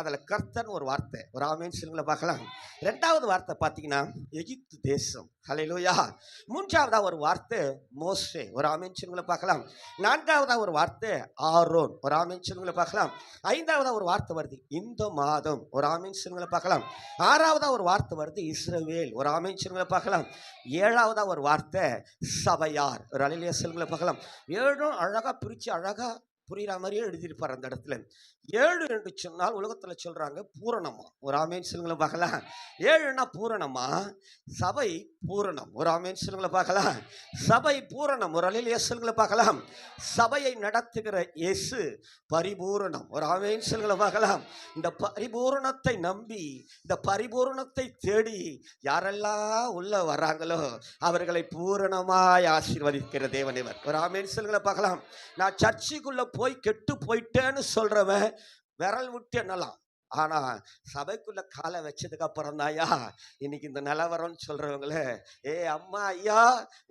அதில் கர்த்தர்னு ஒரு வார்த்தை, ஒரு ஆமேன்ஸுகளை பார்க்கலாம். 2வது வார்த்தை பார்த்தீங்கன்னா எகிப்து தேசம். ஹல்லேலூயா. 3ஆவதா ஒரு வார்த்தை மோசே, ஒரு ஆமேன்ஸுகளை பார்க்கலாம். 4ஆவதா ஒரு வார்த்தை ஆரோன், ஒரு ஆமேன்ஸுகளை பார்க்கலாம். 5ஆவதா ஒரு வார்த்தை வருது இந்த மாதம், ஒரு ஆமேன்ஸுகளை பார்க்கலாம். 6ஆவதா ஒரு வார்த்தை வருது இஸ்ரவேல், ஒரு ஆமேன்ஸுகளை பார்க்கலாம். 7ஆவதா ஒரு வார்த்தை சபையார், ஒரு அல்லேலூயா பார்க்கலாம். 7 அழகா பிரிச்சு அழகா புரியுற மாதிரியே எழுதியிருப்பார் அந்த இடத்துல. 7 என்று சொன்னால் உலகத்தில் சொல்றாங்க பூரணமா, ஒரு ஆமேன்ஸுகளை பார்க்கலாம். 7னா பூரணமா, சபை பூரணம், ஒரு ஆமேன்ஸுகளை பார்க்கலாம். சபை பூரணம், ஒரு அல்லேலூயா பார்க்கலாம். சபையை நடத்துகிற இயேசு பரிபூரணம், ஒரு ஆமேன்ஸுகளை பார்க்கலாம். இந்த பரிபூரணத்தை நம்பி, இந்த பரிபூரணத்தை தேடி யாரெல்லாம் உள்ள வராங்களோ அவர்களை பூரணமாய் ஆசீர்வதிக்கிற தேவன் இவர், ஒரு ஆமேன்ஸுகளை பார்க்கலாம். நான் சர்ச்சுக்குள்ள போய் கெட்டு போயிட்டேன்னு சொல்றவன் விரல் விட்டு என்னலாம், ஆனா சபைக்குள்ள காலை வச்சதுக்கு அப்புறம் தாயா இன்னைக்கு இந்த நிலவரம்னு சொல்றவங்களே, அம்மா ஐயா,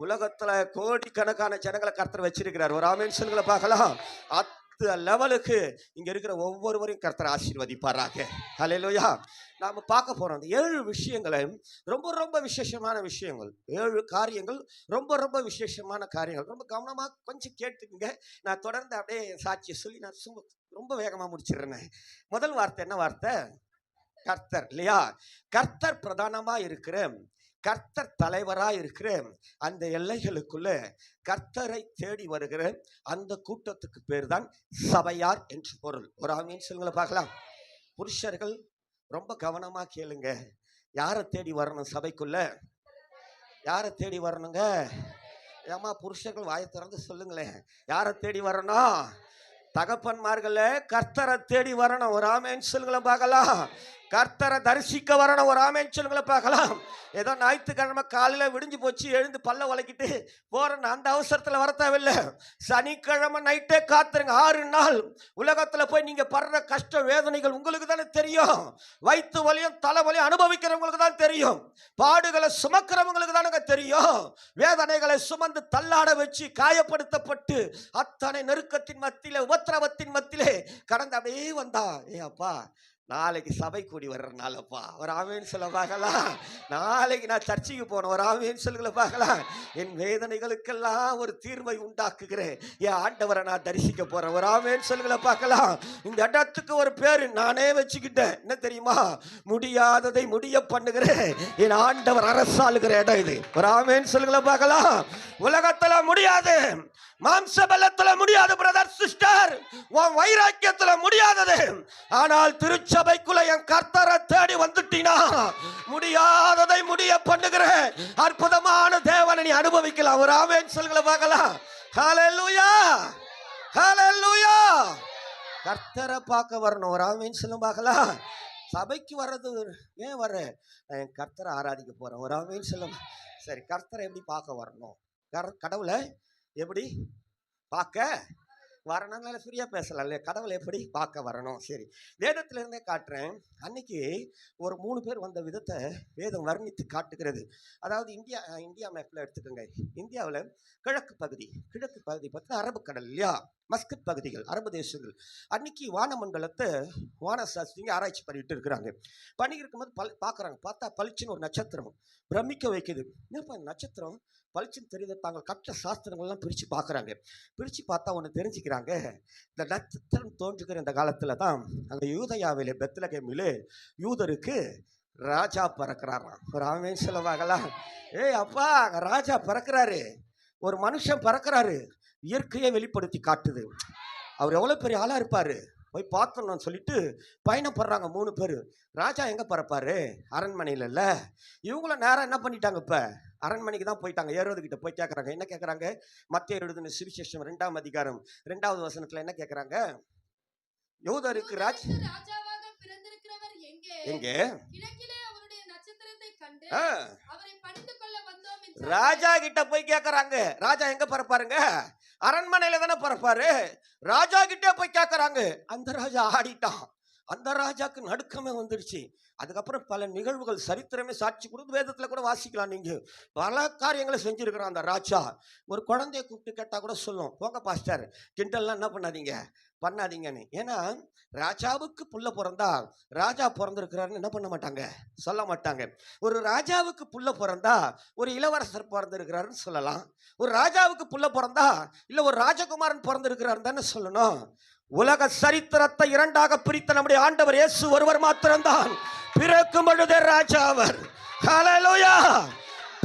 உலகத்துல கோடிக்கணக்கான ஜனங்களை கர்த்தர் வச்சிருக்கிறார், ஒரு ஆமேன்ஸுகளை பார்க்கலாம். லெவலுக்கு இங்க இருக்கிற ஒவ்வொருவரையும் கர்த்தர் ஆசீர்வதிப்பாராக. ஹல்லேலூயா. நாம பார்க்க போறோம் அந்த 7 விஷயங்களை, ரொம்ப ரொம்ப விசேஷமான விஷயங்கள். 7 காரியங்கள், ரொம்ப ரொம்ப விசேஷமான காரியங்கள். ரொம்ப கவனமா கொஞ்சம் கேட்டுக்குங்க. நான் தொடர்ந்து அப்படியே சாட்சியை சொல்லி நான் ரொம்ப வேகமா முடிச்சிடுறேன். முதல் வார்த்தை என்ன வார்த்தை? கர்த்தர், இல்லையா? கர்த்தர் பிரதானமா இருக்கிற, கர்த்தர் தலைவராக இருக்கிற அந்த எல்லைகளுக்குள்ள கர்த்தரை தேடி வருகிற அந்த கூட்டத்துக்கு பேர் தான் சபையார் என்று பொருள், ஒரு ஆமேன்ஸுகளை பார்க்கலாம். புருஷர்கள் ரொம்ப கவனமா கேளுங்க. யாரை தேடி வரணும் சபைக்குள்ள? யாரை தேடி வரணுங்க? ஏமா புருஷர்கள் வாயை திறந்து சொல்லுங்களேன், யாரை தேடி வரணும்? தகப்பன்மார்கள கர்த்தரை தேடி வரணும், ஒரு ஆமேன்ஸுகளை பார்க்கலாம். கர்த்தரை தரிசிக்க வரணும், ஒரு ஆமேன்ஸுகளை பார்க்கலாம். ஏதோ ஞாயிற்றுக்கிழமை காலையில் விடிஞ்சு போச்சு எழுந்து பல்ல வளைக்கிட்டு போறேன்னு அந்த அவசரத்தில் வர தேவையில்லை. சனிக்கிழமை நைட்டே காத்துருங்க. 6 நாள் உலகத்தில் போய் நீங்க படுற கஷ்ட வேதனைகள் உங்களுக்கு தானே தெரியும். வயிற்று வலியும் தலைவலியும் அனுபவிக்கிறவங்களுக்கு தான் தெரியும். பாடுகளை சுமக்கிறவங்களுக்கு தானே தெரியும். வேதனைகளை சுமந்து தள்ளாட வச்சு காயப்படுத்தப்பட்டு அத்தனை நெருக்கத்தின் மத்தியிலே, உபத்திரவத்தின் மத்தியிலே கடந்து அப்படியே வந்தா, அப்பா நாளைக்கு சபை கூடி வர்றதுனாலப்பா, ஒரு ஆமேன் சொல்ல பார்க்கலாம். நாளைக்கு நான் சர்ச்சைக்கு போனேன், ஒரு ஆமேன் சொல்லுகளை பார்க்கலாம். என் வேதனைகளுக்கெல்லாம் ஒரு தீர்வை உண்டாக்குகிறேன், என் ஆண்டவரை நான் தரிசிக்க போறேன், ஒரு ஆமேன் சொல்லுகளை பார்க்கலாம். இந்த இடத்துக்கு ஒரு பேரு நானே வச்சுக்கிட்டேன், என்ன தெரியுமா? முடியாததை முடிய பண்ணுகிறேன் என் ஆண்டவர் அரசாளுகிற இடம் இது, ஒரு ஆமேன் சொல்லுகளை பார்க்கலாம். உலகத்துல முடியாது, மாம்ச பலத்துல முடியாது பிரதர் சிஸ்டர், உன் வைராக்கியத்துல முடியாதது. ஆனால் திருச்சபைக்குள்ள என் கர்த்தரை தேடி வந்துட்டீனா முடியாததை முடிய பண்ணுகிற அற்புதமான தேவனை நீ அனுபவிக்கலாம், ஒரு ஆமென் சொல்லுங்கள பார்க்கலாம். ஹல்லேலூயா, ஹல்லேலூயா. கர்த்தரை பார்க்க வரணும், ஒரு ஆமென் சொல்லுங்க பார்க்கலாம். சபைக்கு வர்றது ஏன் வர்ற? என் கர்த்தரை ஆராதிக்க போறேன், ஒரு ஆமென் சொல்லுங்க. சரி, கர்த்தரை எப்படி பார்க்க வரணும்? கடவுளை எப்படி பார்க்க வரணும்னால ஃப்ரீயா பேசலாம் இல்லையா? கடவுளை எப்படி பார்க்க வரணும். சரி, வேதத்துல இருந்தே காட்டுறேன். அன்னைக்கு ஒரு 3 பேர் வந்த விதத்தை வேதம் வர்ணித்து காட்டுகிறது. அதாவது இந்தியா மேப்ல எடுத்துக்கோங்க. இந்தியாவில் கிழக்கு பகுதி பார்த்தா அரபுக்கடல் இல்லையா, மஸ்கட் பகுதிகள், அரபு தேசங்கள். அன்னைக்கு வானமண்டலத்தை வானசாஸ்திரிங்க ஆராய்ச்சி பண்ணிட்டு இருக்கிறாங்க. பண்ணி இருக்கும்போது பார்க்குறாங்க. பார்த்தா பளிச்சுன்னு ஒரு நட்சத்திரம் பிரமிக்க வைக்குது. என்னப்பா நட்சத்திரம் பளிச்சுன்னு தெரியுது. தாங்கள் கற்ற சாஸ்திரங்கள்லாம் பிரித்து பார்க்குறாங்க. பிரித்து பார்த்தா ஒன்று தெரிஞ்சுக்கிறாங்க. இந்த நட்சத்திரம் தோன்றுகிற இந்த காலத்தில் தான் அந்த யூதயாவிலே பெத்லகேமிலே யூதருக்கு ராஜா பிறக்கிறாராம். ஒரு ஆமேன் சொல்லுவாங்களா? ஏய் அப்பா, ராஜா பிறக்கிறாரு, ஒரு மனுஷன் பிறக்கிறாரு. இயற்கையை வெளிப்படுத்தி காட்டுது. அவர் எவ்வளோ பெரிய ஆளாக இருப்பார், போய் பார்க்கணும்னு சொல்லிட்டு பயணப்படுறாங்க 3 பேர். ராஜா எங்கே பிறப்பாரு? அரண்மனையில் இல்லை. இவங்களும் நேரம் என்ன பண்ணிட்டாங்க, இப்போ அரண்மனைக்கு தான் போயிட்டாங்க. ஏரோதுகிட்ட போய் கேட்குறாங்க. என்ன கேட்குறாங்க? மத்தேயு எழுதின சுவிசேஷம் 2ஆம் அதிகாரம் 2வது வசனத்தில் என்ன கேட்குறாங்க? யூதருக்கு எங்கே ராஜா கிட்ட போய் கேட்கறாங்க. ராஜா எங்க பிறப்பாருங்க? அரண்மனையில தானே பிறப்பாரு. ராஜா கிட்ட போய் கேட்கறாங்க. அந்த ராஜா ஆடிட்டான். அந்த ராஜாக்கு நடுக்கமே வந்துடுச்சு. அதுக்கப்புறம் பல நிகழ்வுகள் சரித்திரமே சாட்சி கொடுத்து வேதத்துல கூட வாசிக்கலாம். நீங்க பல காரியங்களை செஞ்சிருக்கிறான் அந்த ராஜா. ஒரு குழந்தைய கூப்பிட்டு கேட்டா கூட சொல்லும், போங்க பாஸ்டர், கிண்டல்லாம் என்ன பண்ணாதீங்கன்னு. ஏன்னா ராஜாவுக்கு புள்ள பிறந்தா ராஜா பிறந்திருக்கிறாருன்னு என்ன பண்ண மாட்டாங்க, சொல்ல மாட்டாங்க. ஒரு ராஜாவுக்கு புள்ள பிறந்தா ஒரு இளவரசர் பிறந்திருக்கிறாருன்னு சொல்லலாம். ஒரு ராஜாவுக்கு புள்ள பிறந்தா இல்ல ஒரு ராஜகுமாரன் பிறந்திருக்கிறாரு தானே சொல்லணும். உலக சரித்திரத்தை 2ஆக பிரித்த நம்முடைய ஆண்டவர் இயேசு ஒருவர் மாத்திரம்தான் பிறக்கும் பொழுதே ராஜா. அவர் ஹல்லேலூயா,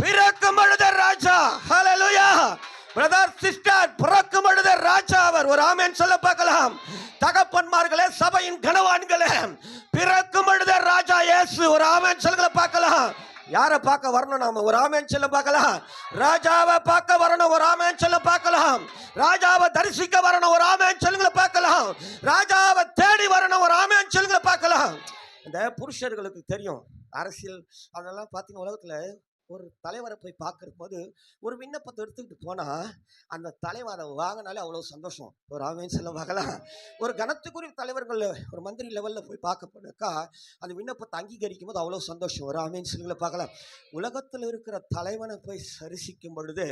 பிறக்கும் பொழுதே ராஜா. ஹல்லேலூயா. பிரதர் சிஸ்டர், பிறக்கும் பொழுதே ராஜா அவர். ஒரு ஆமென் சொல்ல பார்க்கலாம். தகப்பன்மார்களே, சபையின் கனவான்களே, பிறக்கும் பொழுதே ராஜா இயேசு. ஒரு ஆமென் சொல்ல பார்க்கலாம். யாரை பார்க்க வரணும் நாம? ஒரு ஆமென் சொல்ல பார்க்கலாம். ராஜாவை பார்க்க வரணும். ஒரு ஆமென் சொல்ல பார்க்கலாம். ராஜாவை தரிசிக்க வரணும். ஒரு ஆமென் சொல்லுங்க பார்க்கலாம். ராஜாவை தேடி வரணும். ஒரு ஆமென் சொல்லுங்க பார்க்கலாம். இந்த புருஷர்களுக்கு தெரியும் அரசியல் அதெல்லாம் பார்த்தீங்கன்னா, உலகத்துல ஒரு தலைவரை போய் பார்க்கற போது ஒரு விண்ணப்பத்தை எடுத்துக்கிட்டு போனா அந்த தலைவரை வாங்கினாலே அவ்வளோ சந்தோஷம். ஒரு ஆமென் சொல்ல பார்க்கலாம். ஒரு கனத்துக்குரிய தலைவர்கள் ஒரு மந்திரி லெவலில் போய் பார்க்க போனாக்கா அந்த விண்ணப்பத்தை அங்கீகரிக்கும் போது அவ்வளோ சந்தோஷம். ஒரு ஆமென் சொல்ல பார்க்கலாம். உலகத்தில் இருக்கிற தலைவனை போய் சரிசிக்கும் பொழுது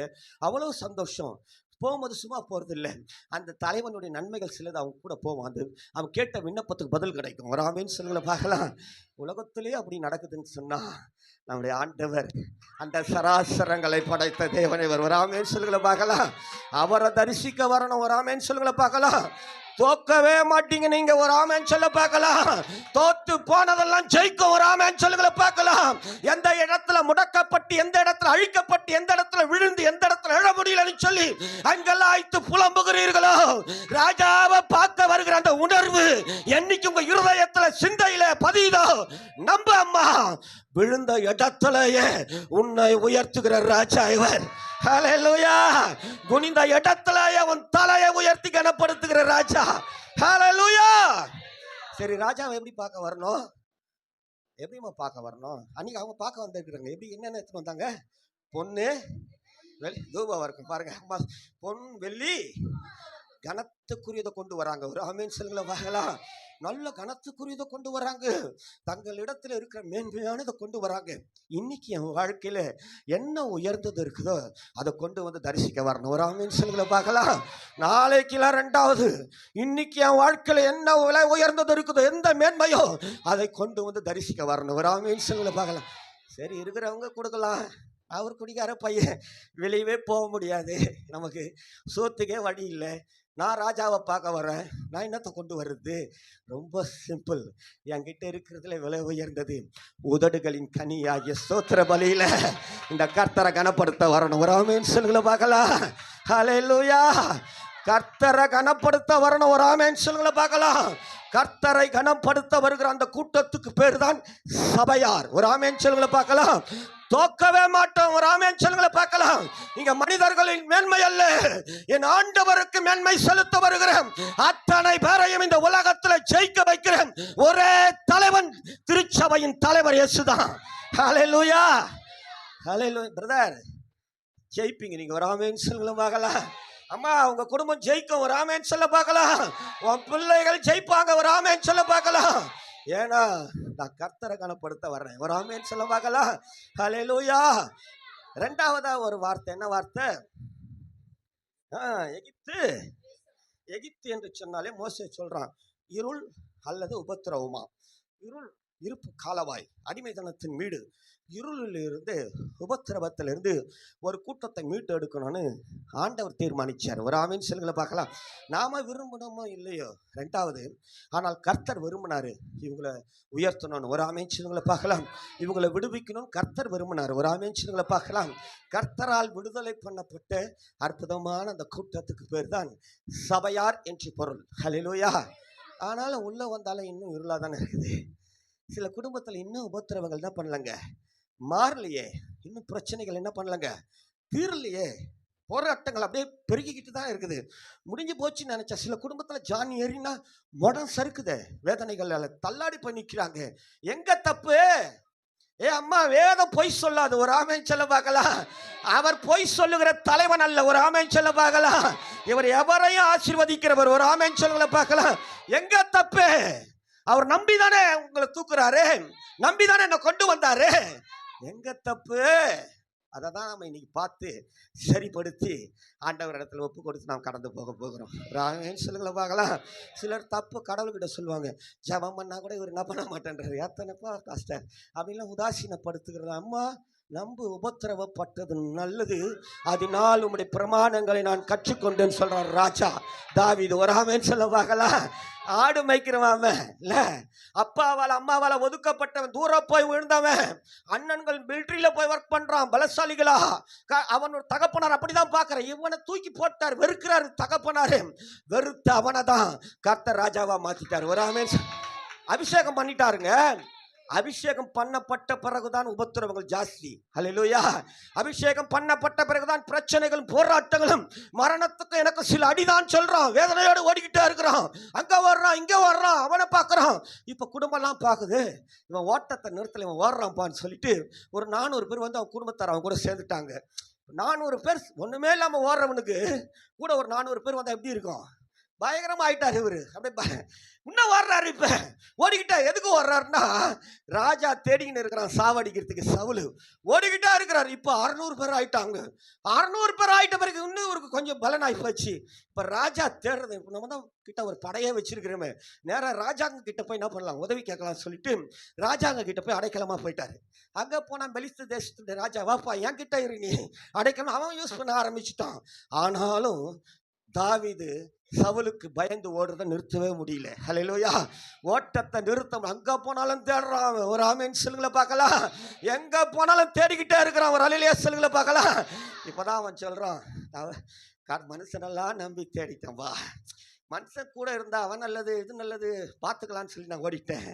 அவ்வளோ சந்தோஷம். போகும்போது சும்மா போகிறது இல்லை, அந்த தலைவனுடைய நன்மைகள் சிலது அவங்க கூட போவோம். அது அவன் கேட்ட விண்ணப்பத்துக்கு பதில் கிடைக்கும். ஒரு ஆமென் சொல்லுங்களை பார்க்கலாம். உலகத்திலே அப்படி நடக்குதுன்னு சொன்னால் நம்முடைய ஆண்டவர் அந்த சராசரங்களை படைத்த தேவனை ஒரு ஆமென் சொல்லுங்களை பார்க்கலாம். அவரை தரிசிக்க வரணும். ஒரு ஆமென் சொல்லுங்களை பார்க்கலாம். தோக்கவே மாட்டீங்க நீங்க. ஒரு ஆமென் சொல்ல பார்க்கலாம். தோத்து போனதெல்லாம் ஜெயிக்கும். ஒரு ஆமென் சொல்லுங்களை பார்க்கலாம். எந்த இடத்துல முடக்கப்பட்டு, எந்த இடத்துல அழிக்கப்பட்டு, எந்த இடத்துல விழுந்து, எந்த இடத்துல எழ முடியலன்னு சொல்லி அங்கெல்லாம் ஆய்த்து புலம்புகிறீர்களோ, ராஜாவை பார்க்க வருகிற அந்த உணர்வு என்னைக்கு உங்க இருதயத்துல சிந்தையில பதியுதோ, நம்ப அம்மா, விழுந்த இடத்திலேயே உன்னை உயர்த்துகிற ராஜா இவர். ஹல்லேலூயா. குனிந்த இடத்திலேயே உன் தலையை உயர்த்தி கனப்படுத்துகிற ராஜா. ஹல்லேலூயா. சரி, ராஜாவை எப்படி பார்க்க வரணும்? எப்படிமா பார்க்க வரணும்? அன்னைக்கு அவங்க பார்க்க வந்திருக்கிறாங்க. எப்படி என்னென்ன எடுத்துட்டு வந்தாங்க? பொண்ணு வெள்ளி தூபம் இருக்கும் பாருங்க. பொன் வெள்ளி கனத்துக்குரியதை கொண்டு வராங்க. ஒரு ஆமென் சொல்லுங்கள பார்க்கலாம். நல்ல கனத்துக்குரியதை கொண்டு வராங்க. தங்களிடத்துல இருக்கிற மேன்மையானதை கொண்டு வராங்க. இன்னைக்கு என் வாழ்க்கையில என்ன உயர்ந்தது இருக்குதோ அதை கொண்டு வந்து தரிசிக்க வரணும். ஒரு ஆமென் சொல்லுங்கள பார்க்கலாம். நாளைக்குலாம் 2வது, இன்னைக்கு என் வாழ்க்கையில என்ன விலை உயர்ந்தது இருக்குதோ, எந்த மேன்மையோ அதை கொண்டு வந்து தரிசிக்க வரணும். ஒரு ஆமென் சொல்லுங்கள பார்க்கலாம். சரி, இருக்கிறவங்க கொடுக்கலாம். அவர் குடிக்கார பையன், வெளியவே போக முடியாது, நமக்கு சோத்துக்கே வழி இல்லை, நான் ராஜாவை பார்க்க வரேன், நான் என்னத்தை கொண்டு வர்றது? ரொம்ப சிம்பிள். என்கிட்ட இருக்கிறதுல விலை உயர்ந்தது உதடுகளின் கனியாகிய ஸ்தோத்திர பலியில இந்த கர்த்தரை கனப்படுத்த வரணும். ஒரு ஆமென் சொல்லுங்கள பார்க்கலாம். ஹல்லேலூயா. கர்த்தரை கனப்படுத்த வரணும். ஒரு ஆமென் சொல்லுங்கள பார்க்கலாம். கர்த்தரை கனப்படுத்த வருகிற அந்த கூட்டத்துக்கு பேர் தான் சபையார். ஒரு ஆமென் சொல்லுங்கள பார்க்கலாம். தோக்கவே மாட்டோம். ஒரு ஆமென் சொல்லுங்கள பார்க்கலாம். இங்க மனிதர்களின் மேன்மை அல்ல, என் ஆண்டவருக்கு மேன்மை செலுத்த வருகிறேன். அத்தனை பேரையும் இந்த உலகத்தில் ஜெயிக்க வைக்கிறேன் ஒரே தலைவன், திருச்சபையின் தலைவர் இயேசுதான். ஹல்லேலூயா. ஹல்லேலூயா. பிரதர், ஜெயிப்பீங்க நீங்க. ஒரு ஆமென் சொல்லுங்கள பார்க்கலாம். அம்மா உங்க குடும்பம் ஜெயிக்கும், ஒரு ஆமேன் சொல்ல பார்க்கலாம். உன் பிள்ளைகள் ஜெயிப்பாங்க, ஒரு ஆமேன் சொல்ல பார்க்கலாம். ஏன்னா நான் கர்த்தரை கனப்படுத்த வர்றேன், ஒரு ஆமேன் சொல்ல பார்க்கலாம். ஹல்லேலூயா. இரண்டாவதா ஒரு வார்த்தை, என்ன வார்த்தை? எகிப்து. எகிப்து என்று சொன்னாலே மோசே சொல்றான், இருள் அல்லது உபத்திரவமா. இருள், இருப்பு காலவாய், அடிமைத்தனத்தின் வீடு. இருளிலிருந்து, உபத்திரவத்திலிருந்து ஒரு கூட்டத்தை மீட்டு எடுக்கணும்னு ஆண்டவர் தீர்மானிச்சார். ஒரு ஆமீன் சொல்லுங்களை பார்க்கலாம். நாம விரும்பணுமோ இல்லையோ ரெண்டாவது, ஆனால் கர்த்தர் விரும்பினாரு இவங்களை உயர்த்தணும்னு. ஒரு ஆமீன் சொல்லுங்களை பார்க்கலாம். இவங்களை விடுவிக்கணும் கர்த்தர் விரும்பினார். ஒரு ஆமீன் சொல்லுங்களை பார்க்கலாம். கர்த்தரால் விடுதலை பண்ணப்பட்ட அற்புதமான அந்த கூட்டத்துக்கு பேர் தான் சபையார் என்று பொருள். ஹல்லேலூயா. ஆனாலும் உள்ள வந்தாலும் இன்னும் இருளா தானே இருக்குது. சில குடும்பத்தில் இன்னும் உபத்திரவங்கள் என்ன பண்ணலங்க, மாறலையே. இன்னும் பிரச்சனைகள் என்ன பண்ணலங்க, தீரலையே. போராட்டங்கள் அப்படியே பெருகிக்கிட்டு தான் இருக்குது. முடிஞ்சு போச்சுன்னு நினைச்சா சில குடும்பத்தில் ஜான் ஏறினா மடம் சறுக்குது, வேதனைகள் தள்ளாடி போய் நிற்கிறாங்க. எங்க தப்பு? அம்மா வேதம் பொய் சொல்லாது, ஒரு ஆமேன் சொல்ல பார்க்கலாம். அவர் பொய் சொல்லுகிற தலைவன் அல்ல, ஒரு ஆமேன் சொல்ல பார்க்கலாம். இவர் எவரையும் ஆசீர்வதிக்கிறவர், ஒரு ஆமேன் சொல்லுங்கள பார்க்கலாம். எங்க தப்பு? அவர் நம்பிதானே உங்களை தூக்குறாரு, நம்பிதானே என்ன கொண்டு வந்தாரு. எங்க தப்பு? அதை தான் நம்ம இன்னைக்கு பார்த்து சரிப்படுத்தி ஆண்டவர் இடத்துல ஒப்பு கொடுத்து நாம் கடந்து போக போகிறோம். ராமேன்னு சொல்லுங்களா பார்க்கலாம். சிலர் தப்பு கடவுள்கிட்ட சொல்லுவாங்க, ஜபம் பண்ணா கூட இவர் என்ன பண்ண மாட்டேன்றாரு, எத்தனைப்பா கஷ்டம் அப்படின்லாம் உதாசீனப்படுத்துகிறது. அம்மா நம்பு, உபத்திரவப்பட்டது நல்லது, அதனால் உம்முடைய பிரமாணங்களை நான் கற்றுக்கொண்டேன்னு சொல்றார் ராஜா தாவீது. ஒரு ஆமேன்னு சொல்ல பார்க்கலாம். ஆடு மேய்க்கிறவன் இல்ல, அப்பாவால் அம்மாவால் ஒதுக்கப்பட்டவன், தூரம் போய் விழுந்தவன், அண்ணன்கள் மிலிட்டரியில போய் ஒர்க் பண்றான் பலசாலிகளா. அவன் ஒரு தகப்பனார் அப்படிதான் பார்க்கிறேன். இவனை தூக்கி போட்டார், வெறுக்கிறாரு தகப்பனாரு. வெறுத்த அவனை தான் கர்த்தர் ராஜாவா மாத்திட்டார். ஒரு ஆமேன். அபிஷேகம் பண்ணிட்டாருங்க. அபிஷேகம் பண்ணப்பட்ட பிறகுதான் உபத்திரவங்கள் ஜாஸ்தி. ஹல்லேலூயா. அபிஷேகம் பண்ணப்பட்ட பிறகுதான் பிரச்சனைகளும் போராட்டங்களும் மரணத்துக்கு எனக்கு சில அடிதான் சொல்றான். வேதனையோடு ஓடிக்கிட்டே இருக்கிறான். அங்க வர்றான், இங்க வர்றான், அவனை பார்க்கறான். இப்ப குடும்பம்லாம் பார்க்குது, இவன் ஓட்டத்தை நிறுத்தல, இவன் ஓடுறான்ப்பான்னு சொல்லிட்டு ஒரு 400 பேர் வந்து அவன் குடும்பத்தார் அவன் கூட சேர்ந்துட்டாங்க. 400 பேர் ஒண்ணுமே இல்லாம ஓடுறவனுக்கு கூட ஒரு 400 பேர் வந்தா எப்படி இருக்கும்? பயங்கரமா ஆயிட்டாரு இவரு. அப்படியே இன்னும் வர்றாரு. இப்ப ஓடிக்கிட்டா எதுக்கு வர்றாருன்னா, ராஜா தேடிக்கிட்டு இருக்கிறான் சாவடிக்கிறதுக்கு. சவுலு ஓடிக்கிட்டா இருக்கிறாரு. இப்ப 600 பேர் ஆயிட்டாங்க. 600 பேர் ஆயிட்ட பிறகு இன்னும் இவருக்கு கொஞ்சம் பலனாய் போச்சு. இப்ப ராஜா தேடுறது, நம்ம தான் கிட்ட ஒரு படையே வச்சிருக்கிறோமே, நேரம் ராஜாங்க கிட்ட போய் என்ன பண்ணலாம், உதவி கேட்கலாம் சொல்லிட்டு ராஜாங்க கிட்ட போய் அடைக்கலமா போயிட்டாரு. அங்க போனா பெலிஸ்து தேசத்துடைய ராஜா, வாப்பா என் கிட்ட இரு நீ அடைக்கலம், அவன் யூஸ் பண்ண ஆரம்பிச்சுட்டான். ஆனாலும் தாவீது சவுலுக்கு பயந்து ஓடுறத நிறுத்தவே முடியல. ஹல்லேலூயா. ஓட்டத்தை நிறுத்தம். அங்க போனாலும் தேடுறான். ஒரு ஆமேன் சொல்லுங்கள பார்க்கலாம். எங்க போனாலும் தேடிக்கிட்டே இருக்கிறான். ஒரு ஹல்லேலூயா சொல்லுங்கள பார்க்கலாம். இப்பதான் அவன் சொல்றான், மனுஷனெல்லாம் நம்பி தேடிட்டேன்பா, மனுஷன் கூட இருந்தா அவன் நல்லது இது நல்லது பார்த்துக்கலான்னு சொல்லி நான் ஓடிட்டேன்.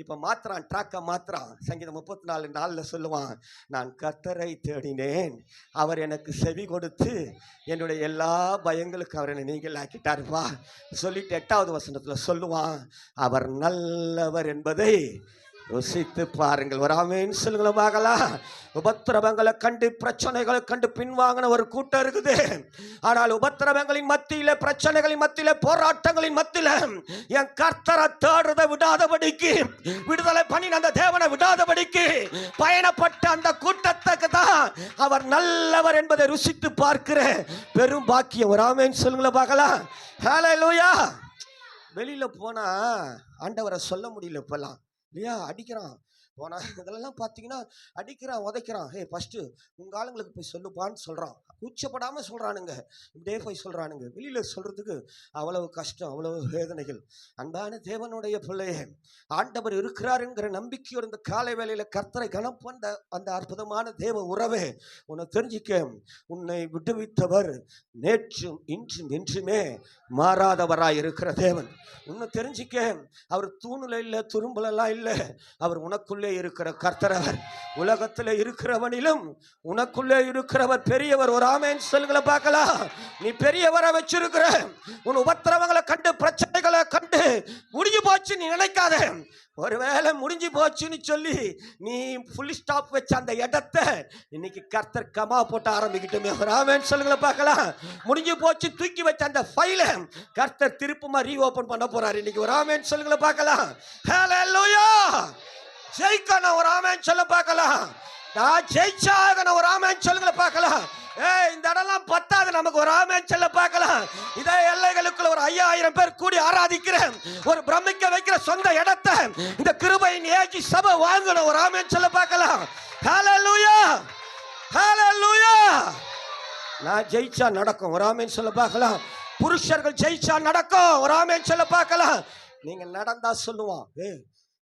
இப்போ மாத்திரான், ட்ராக்கை மாத்திரான். சங்கீதம் 34:4 சொல்லுவான், நான் கர்த்தரை தேடினேன், அவர் எனக்கு செவி கொடுத்து என்னுடைய எல்லா பயங்களுக்கும் அவர் என்னை நீங்கள் ஆக்கிட்டாருப்பா சொல்லிட்டு 8வது வசனத்தில் சொல்லுவான், அவர் நல்லவர் என்பதை ருசித்து பாருங்கள். ஒரு ஆமேன் சொல்லுங்களேன் பார்க்கலாம். உபத்திரவங்களை கண்டு பிரச்சனைகளை கண்டு பின்வாங்கின ஒரு கூட்டம் இருக்குது. ஆனால் உபத்திரவங்களின் மத்தியில, பிரச்சனைகளின் மத்தியில, போராட்டங்களின் மத்தியில என் கர்த்தரை தேடுறதை விடாதபடிக்கு, விடுதலை பண்ணின அந்த தேவனை விடாதபடிக்கு பயணப்பட்ட அந்த கூட்டத்துக்கு தான் அவர் நல்லவர் என்பதை ருசித்து பார்க்கிற பெரும் பாக்கியம். ஒரு ஆமேன் சொல்லுங்களேன் பார்க்கலாம். ஹல்லேலூயா. வெளியில போனா ஆண்டவரை சொல்ல முடியல இப்பெல்லாம் இல்லையா, அடிக்கிறான். போனா இதெல்லாம் பார்த்தீங்கன்னா அடிக்கிறான், உதைக்கிறான். ஃபர்ஸ்ட் உங்க ஆளுங்களுக்கு போய் சொல்லுப்பான்னு சொல்றான். கூச்சப்படாம சொல்றானுங்க, இப்படியே போய் சொல்றானுங்க. வெளியில சொல்றதுக்கு அவ்வளவு கஷ்டம், அவ்வளவு வேதனைகள். அன்பான தேவனுடைய பிள்ளையே, ஆண்டவர் இருக்கிறாருங்கிற நம்பிக்கையோட இந்த காலை வேளையில கர்த்தரை கனம் பண்ண அந்த அற்புதமான தேவ உறவே உன்னை தெரிஞ்சிக்க, உன்னை விடுவித்தவர் நேற்றும் இன்றும் என்றுமே மாறாதவராய் இருக்கிற தேவன். உன்னை தெரிஞ்சிக்க, அவர் தூணுல இல்லை, துரும்புலாம் இல்லை, அவர் உனக்குள்ள உனக்குள்ளே இருக்கிற கர்த்தரவர் உலகத்தில் இருக்கிறவனிலும் உனக்குள்ளே இருக்கிறவர் பெரியவர். ஒரு ஆமென் சொல்லுங்களை பார்க்கலாம். நீ பெரியவரை வச்சிருக்கிற. உன் உபத்திரவங்களை கண்டு பிரச்சனைகளை கண்டு முடிஞ்சு போச்சு நீ நினைக்காத. ஒருவேளை முடிஞ்சு போச்சுன்னு சொல்லி நீ ஃபுல் ஸ்டாப் வச்ச அந்த இடத்தை இன்னைக்கு கர்த்தர் கமா போட்டு ஆரம்பிக்கிட்டோமே. ஒரு ஆமென் சொல்லுங்களை பார்க்கலாம். முடிஞ்சு போச்சு தூக்கி வச்ச அந்த ஃபைலை கர்த்தர் திருப்பமா ரீஓபன் பண்ண போறாரு இன்னைக்கு. ஒரு ஆமென் சொல்லுங்களை பார்க்கலாம். ஹல்லேலூயா. ஜெயிக்கணும். ஒரு ஆமென் சொல்ல பார்க்கலாம். நான் ஜெயிச்சாகணும். ஒரு ஆமென் சொல்லுங்களை பார்க்கலாம். இந்த இடம்லாம் பத்தாது நமக்கு. ஒரு ஆமென் சொல்ல பார்க்கலாம். இதே எல்லைகளுக்குள்ள ஒரு 5000 பேர் கூடி ஆராதிக்கிற ஒரு பிரமிக்க வைக்கிற சொந்த இடத்தை இந்த கிருபையின் ஏஜி சபை வாங்கணும். ஒரு ஆமென் சொல்ல பார்க்கலாம். ஹல்லேலூயா. ஹல்லேலூயா. நான் ஜெயிச்சா நடக்கும். ஒரு ஆமென் சொல்ல பார்க்கலாம். புருஷர்கள் ஜெயிச்சா நடக்கும். ஒரு ஆமென் சொல்ல பார்க்கலாம். நீங்க நடந்தா சொல்லுவான்,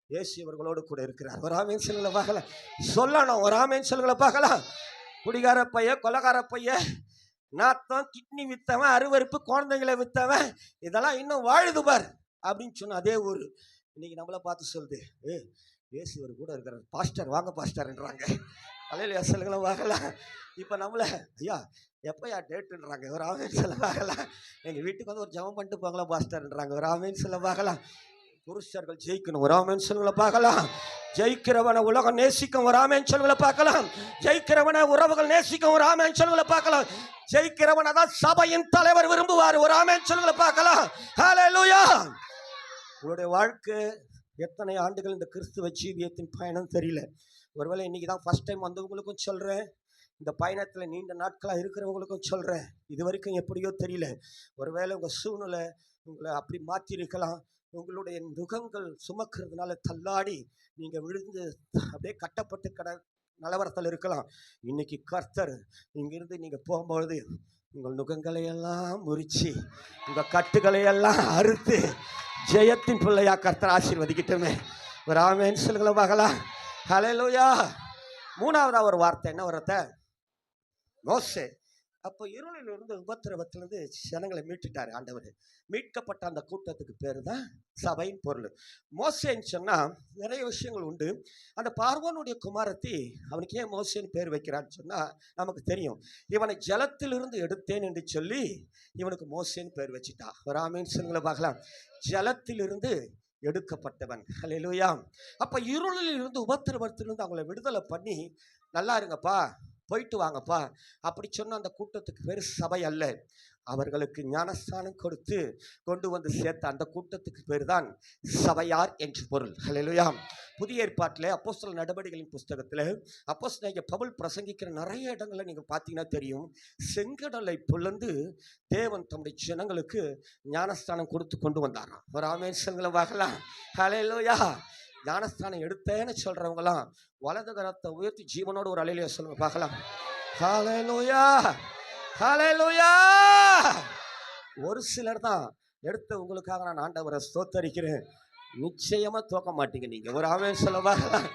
இயேசு இவர்களோடு கூட இருக்கிறார். ஒரு ஆமென் சொல்லுங்களை பார்க்கலாம். சொல்லணும். ஒரு ஆமென் சொல்லுங்களை பார்க்கலாம். குடிகார பைய, கொலகார பைய, நாத்தம், கிட்னி வித்தவன், அருவருப்பு, குழந்தைங்களை வித்தவன், இதெல்லாம் இன்னும் வாழுது பார் அப்படின்னு சொன்ன அதே ஊர் இன்னைக்கு நம்மளை பார்த்து சொல்லுது, இயேசு இவர் கூட இருக்கிறார். பாஸ்டர் வாங்க பாஸ்டர்ன்றாங்க. அலையில சொல்லுங்களை பார்க்கலாம். இப்போ நம்மளை ஐயா எப்போயா டேட்டுன்றாங்க. ஒரு ஆமென் சொல்ல பார்க்கலாம். எங்கள் வீட்டுக்கு வந்து ஒரு ஜெபம் பண்ணிட்டு போங்களா பாஸ்டர்ன்றாங்க. ஒரு ஆமென் சொல்ல பார்க்கலாம். புருஷர்கள் ஜெயிக்கணும். ஒரு ஆமென் சொல்லுங்களை பார்க்கலாம். ஜெயிக்கிறவனை உலகம் நேசிக்கும். ஒரு ஆமென் சொல்லுங்களை பார்க்கலாம். ஜெயிக்கிறவனை உறவுகள் நேசிக்கும். ஒரு ஆமென் சொல்லுங்களை பார்க்கலாம். ஜெயிக்கிறவனை தான் சபையின் தலைவர் விரும்புவார். ஒரு ஆமென் சொல்லுங்களை பார்க்கலாம். ஹல்லேலூயா. உங்களுடைய வாழ்க்கை எத்தனை ஆண்டுகள் இந்த கிறிஸ்துவ ஜீவியத்தின் பயணம் தெரியல. ஒருவேளை இன்னைக்கு தான் ஃபர்ஸ்ட் டைம் வந்தவங்களுக்கும் சொல்றேன், இந்த பயணத்தில் நீண்ட நாட்களாக இருக்கிறவங்களுக்கும் சொல்றேன், இது வரைக்கும் எப்படியோ தெரியல. ஒருவேளை உங்க சூழ்நிலை உங்களை அப்படி மாற்றி இருக்கலாம். உங்களுடைய நுகங்கள் சுமக்கிறதுனால தள்ளாடி நீங்க விழுந்து அப்படியே கட்டப்பட்டு நிலவரத்தில் இருக்கலாம். இன்னைக்கு கர்த்தர் இங்கிருந்து நீங்க போகும்பொழுது உங்கள் நுகங்களை எல்லாம் முறிச்சு உங்க கட்டுகளை எல்லாம் அறுத்து ஜெயத்தின் பிள்ளையா கர்த்தர் ஆசீர்வதிக்கிட்டோமே. ஒரு ஆமென் சொல்லுங்கள பார்க்கலாம். ஹல்லேலூயா. மூணாவதா ஒரு வார்த்தை என்ன வார்த்தை? மோசே. அப்போ இருளிலிருந்து உபத்திரவத்திலிருந்து ஜனங்களை மீட்டுட்டாரு ஆண்டவர். மீட்கப்பட்ட அந்த கூட்டத்துக்கு பேர் தான் சபையின் பொருள். மோசேன்னு சொன்னால் நிறைய விஷயங்கள் உண்டு. அந்த பார்வோனுடைய குமாரத்தி அவனுக்கு ஏன் மோசேன்னு பேர் வைக்கிறான்னு சொன்னால் நமக்கு தெரியும். இவனை ஜலத்திலிருந்து எடுத்தேன் என்று சொல்லி இவனுக்கு மோசேன்னு பேர் வச்சுட்டா. ஒரு ஆமென் சொல்லுங்களை பார்க்கலாம். ஜலத்திலிருந்து எடுக்கப்பட்டவன். ஹல்லேலூயா. அப்போ இருளில் இருந்து உபத்திரவத்திலிருந்து அவங்களை விடுதலை பண்ணி நல்லா இருங்கப்பா, போயிட்டு வாங்கப்பா அப்படி சொன்ன அந்த கூட்டத்துக்கு பேர் சபை அல்ல. அவர்களுக்கு ஞானஸ்தானம் கொடுத்து கொண்டு வந்து சேர்த்த அந்த கூட்டத்துக்கு பேர் தான் சபையார் என்று பொருள். ஹல்லேலூயா. புதிய ஏற்பாட்டில் அப்போஸ்தலர் நடவடிக்கைகளின் புஸ்தகத்தில் அப்போஸ்தலனாகிய பவுல் பிரசங்கிக்கிற நிறைய இடங்களை நீங்கள் பார்த்தீங்கன்னா தெரியும். செங்கடலை பிளந்து தேவன் தம்முடைய ஜனங்களுக்கு ஞானஸ்தானம் கொடுத்து கொண்டு வந்தாராம். ஒரு ஆமென் சொல்லுங்களை பார்க்கலாம். ஹல்லேலூயா. ஞானஸ்தானம் எடுத்தேன்னு சொல்றவங்களாம் வலது கரத்தை உயர்த்தி ஜீவனோடு ஒரு அலையில சொல்லுங்க பார்க்கலாம். ஹல்லேலூயா. ஹல்லேலூயா. ஒரு சிலர் தான் எடுத்த உங்களுக்காக நான் ஆண்டவரை ஸ்தோத்தரிக்கிறேன். நிச்சயமா தோக்க மாட்டீங்க நீங்க. ஒரு ஆமென் சொல்ல பார்க்கலாம்.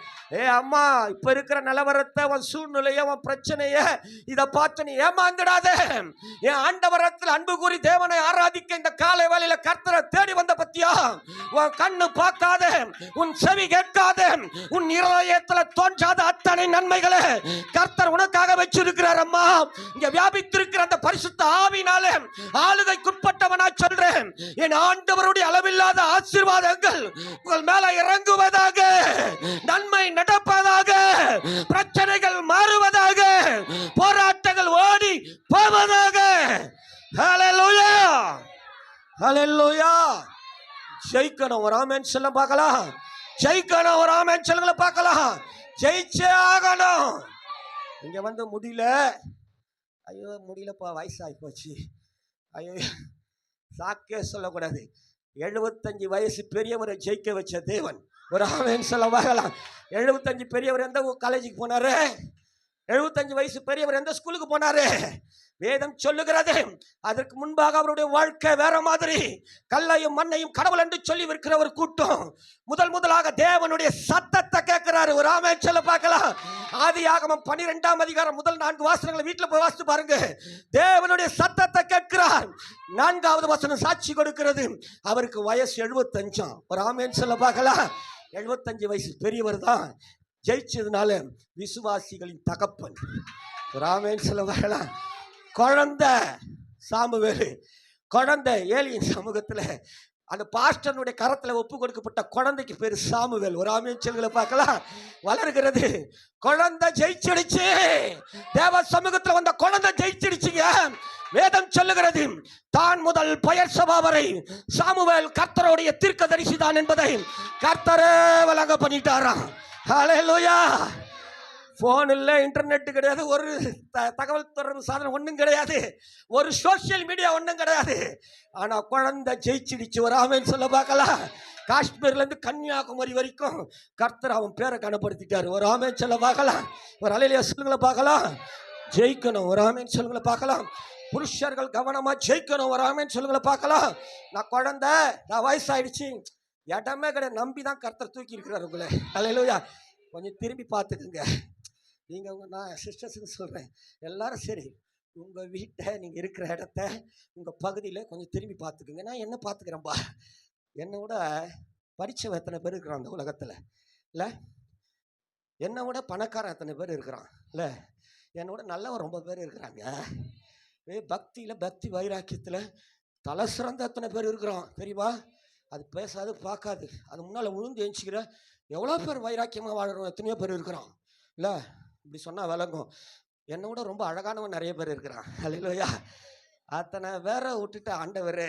அம்மா இப்ப இருக்கிற நிலவரத்தை, உன் சூழ்நிலைய, உன் பிரச்சனைய இதை பார்த்து நீ ஏமாந்துடாத. என் ஆண்டவரத்தில் அன்பு கூறி தேவனை ஆராதிக்க இந்த காலை வேளையில கர்த்தரை தேடி வந்த பத்தியா? உன் கண்ணு பார்க்காத, உன் செவி கேட்காத, உன் இருதயத்துல தோன்றாத அத்தனை நன்மைகளை கர்த்தர் உனக்காக வச்சிருக்கிறார். அம்மா இங்க வியாபித்திருக்கிற அந்த பரிசுத்த ஆவினால ஆளுகைக்குட்பட்டவனா சொல்றேன், என் ஆண்டவருடைய அளவில்லாத ஆசீர்வாதங்கள் உங்கள் மேல இறங்குவதாக, நன்மை நடப்பதாக, பிரச்சனைகள் மாறுவதாக, போராட்டங்கள் ஓடி போவதாக. ஹல்லேலூயா. ஹல்லேலூயா. ஜெயிக்கணும். ஒரு ஆமென் சொல்ல பார்க்கலாம். ஜெயிக்கணும். ஒரு ஆமென் சொல்லுங்கள பார்க்கலாம். ஜெயிச்சே ஆகணும். இங்க வந்து முடியல, ஐயோ முடியலப்பா வயசாகி போச்சு, ஐயோ சாக்கே சொல்லக்கூடாது. 75 வயசு பெரியவரை ஜெயிக்க வச்ச தேவன். ஒரு ஆமென் சொல்ல பார்க்கலாம். 75 பெரியவர் எந்த காலேஜுக்கு போனாரு? 75 வயசு பெரியவர் எந்த ஸ்கூலுக்கு போனாரு? வேதம் சொல்லுகிறது அதற்கு முன்பாக அவருடைய வாழ்க்கை வேற மாதிரி. கல்லையும் மண்ணையும் கடவுள் என்று சொல்லி இருக்கிற ஒரு கூட்டம் முதலாக தேவனுடைய சத்தத்தை கேட்கிறாரு. ஒரு ஆமென் சொல்ல பார்க்கலாம். ஆதியாகமம் 12ஆம் அதிகாரம் முதல் 4 வாசனங்களை வீட்டில் போய் வாசித்து பாருங்க. தேவனுடைய சத்தத்தை கேட்கிறார். 4வது வசனம் சாட்சி கொடுக்கிறது அவருக்கு வயசு 75. ஒரு ஆமென் சொல்ல பார்க்கலாம். 75 வயசு பெரியவர் தான் ஜெயிச்சதுனால விசுவாசிகளின் தகப்பன். ராமேன் சொல்லுவாங்களாம், குழந்தை சாமுவேல், குழந்தை ஏலியின் சமூகத்தில் அந்த பாஸ்டனுடைய கரத்தில் ஒப்பு கொடுக்கப்பட்ட குழந்தைக்கு பேர் சாமுவேல். ஒரு ஆமென் சொல்லுங்கள பார்க்கலாம். வளர்கிறது குழந்தை ஜெயிச்சிடுச்சு. தேவ சமூகத்தில் வந்த குழந்தை ஜெயிச்சிடுச்சுங்க. வேதம் சொல்லுகிறது, தான் முதல் பெயர் சபா வரை சாமுவேல் கர்த்தருடைய தீர்க்கதரிசி தான் என்பதை கர்த்தரே வழங்க பண்ணிட்டாராம். ஹல்லேலூயா. ஃபோன் இல்லை, இன்டர்நெட் கிடையாது, ஒரு தகவல் தொடர்பு சாதனம் ஒன்றும் கிடையாது, ஒரு சோசியல் மீடியா ஒன்றும் கிடையாது. ஆனால் குழந்தை ஜெயிச்சிடுச்சு. ஒரு ஆமென் சொல்ல பார்க்கலாம். காஷ்மீர்லேருந்து கன்னியாகுமரி வரைக்கும் கர்த்தர் அவன் பேரை கனப்படுத்திட்டார். ஒரு ஆமென் சொல்ல பார்க்கலாம். ஒரு அலையிலேயே சொல்லுங்கள பார்க்கலாம். ஜெயிக்கணும். ஒரு ஆமென் சொல்லுங்கள பார்க்கலாம். புருஷர்கள் கவனமாக ஜெயிக்கணும். ஒரு ஆமென் சொல்லுங்கள பார்க்கலாம். நான் குழந்தை, நான் வயசாயிடுச்சு, இடமே கிடையாது, நம்பி தான் கர்த்தர் தூக்கி இருக்கிறார் உங்களை. அல்லேலூயா. கொஞ்சம் திரும்பி பார்த்துக்குங்க. நீங்கள் நான் சிஸ்டர்ஸுன்னு சொல்கிறேன், எல்லாரும் சரி, உங்கள் வீட்டை, நீங்கள் இருக்கிற இடத்த, உங்கள் பகுதியில் கொஞ்சம் திரும்பி பார்த்துக்குங்க. நான் என்ன பார்த்துக்கிறேன்பா, என்னை விட படித்தவன் எத்தனை பேர் இருக்கிறான் அந்த உலகத்தில் இல்லை? என்னை விட பணக்காரன் எத்தனை பேர் இருக்கிறான் இல்லை? என்னை விட நல்லவன் ரொம்ப பேர் இருக்கிறாங்க. பக்தியில், பக்தி வைராக்கியத்தில் தலை சிறந்த எத்தனை பேர் இருக்கிறான் தெரியுமா? அது பேசாது, பார்க்காது, அது முன்னால் விழுந்து எழுச்சிக்கிற எவ்வளோ பேர் வைராக்கியமாக வாழறோம் எத்தனையோ பேர் இருக்கிறான் இல்லை? இப்படி சொன்னால் விளங்கும். என்னை விட ரொம்ப அழகானவன் நிறைய பேர் இருக்கிறான். அல்லேலூயா. அத்தனை வேற விட்டுட்டு ஆண்டவர்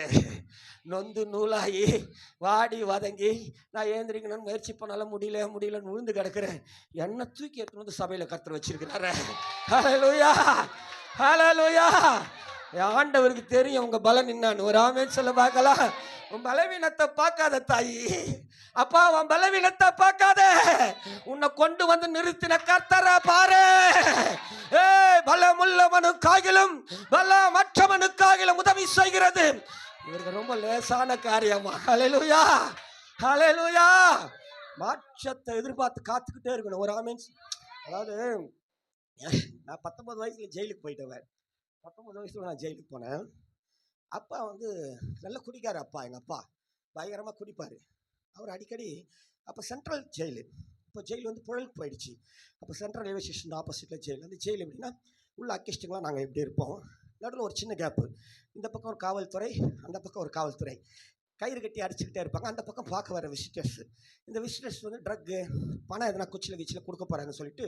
நொந்து நூலாகி வாடி வதங்கி நான் ஏந்திரிக்கணும்னு முயற்சி பண்ணாலும் முடியலன்னு விழுந்து கிடக்கிறேன். என்னை தூக்கி எடுத்துன்னு வந்து சபையில் கர்த்தர் வச்சிருக்கிறாரு. ஹல்லேலூயா, ஹல்லேலூயா. ஆண்டவருக்கு தெரியும் உங்க பலன் என்னான்னு. ஒரு ஆமென் சொல்ல பார்க்கலாம். உன் பலவீனத்தை பார்க்காத தாயி, அப்பா உன் பலவீனத்தை பார்க்காத, உன்னை கொண்டு வந்து நிறுத்தின கர்த்தரை பாரு. பலமுள்ளவனுக்காகிலும் பலமற்றவனுக்காகிலும் உதவி செய்கிறது. இவருக்கு ரொம்ப லேசான காரியமா. ஹல்லேலூயா, ஹல்லேலூயா. மாற்றத்தை எதிர்பார்த்து காத்துக்கிட்டே இருக்கணும். ஒரு ஆமென். அதாவது நான் 19 வயசுல ஜெயிலுக்கு போயிட்டவன். 19 வயசுல நான் ஜெயிலுக்கு போனேன். அப்பா வந்து நல்ல குடிக்கார அப்பா. எங்கள் அப்பா பயங்கரமாக குடிப்பார். அவர் அடிக்கடி அப்போ சென்ட்ரல் ஜெயிலு, இப்போ ஜெயில் வந்து புழலுக்கு போயிடுச்சு. அப்போ சென்ட்ரல் ரயில்வே ஸ்டேஷன் ஆப்போசிட்டில் ஜெயில். அந்த ஜெயில் எப்படின்னா, உள்ள அக்கிஸ்ட்டுங்களாம் நாங்கள் எப்படி இருப்போம், நடுவில் ஒரு சின்ன கேப்பு, இந்த பக்கம் ஒரு காவல்துறை, அந்த பக்கம் ஒரு காவல்துறை, கயிறு கட்டி அடிச்சுக்கிட்டே இருப்பாங்க. அந்த பக்கம் பார்க்க வர விசிட்டர்ஸ், இந்த விசிட்டர்ஸ் வந்து ட்ரக்கு, பணம் எதனா குச்சியில் கிச்சியில் கொடுக்க போகிறாங்கன்னு சொல்லிட்டு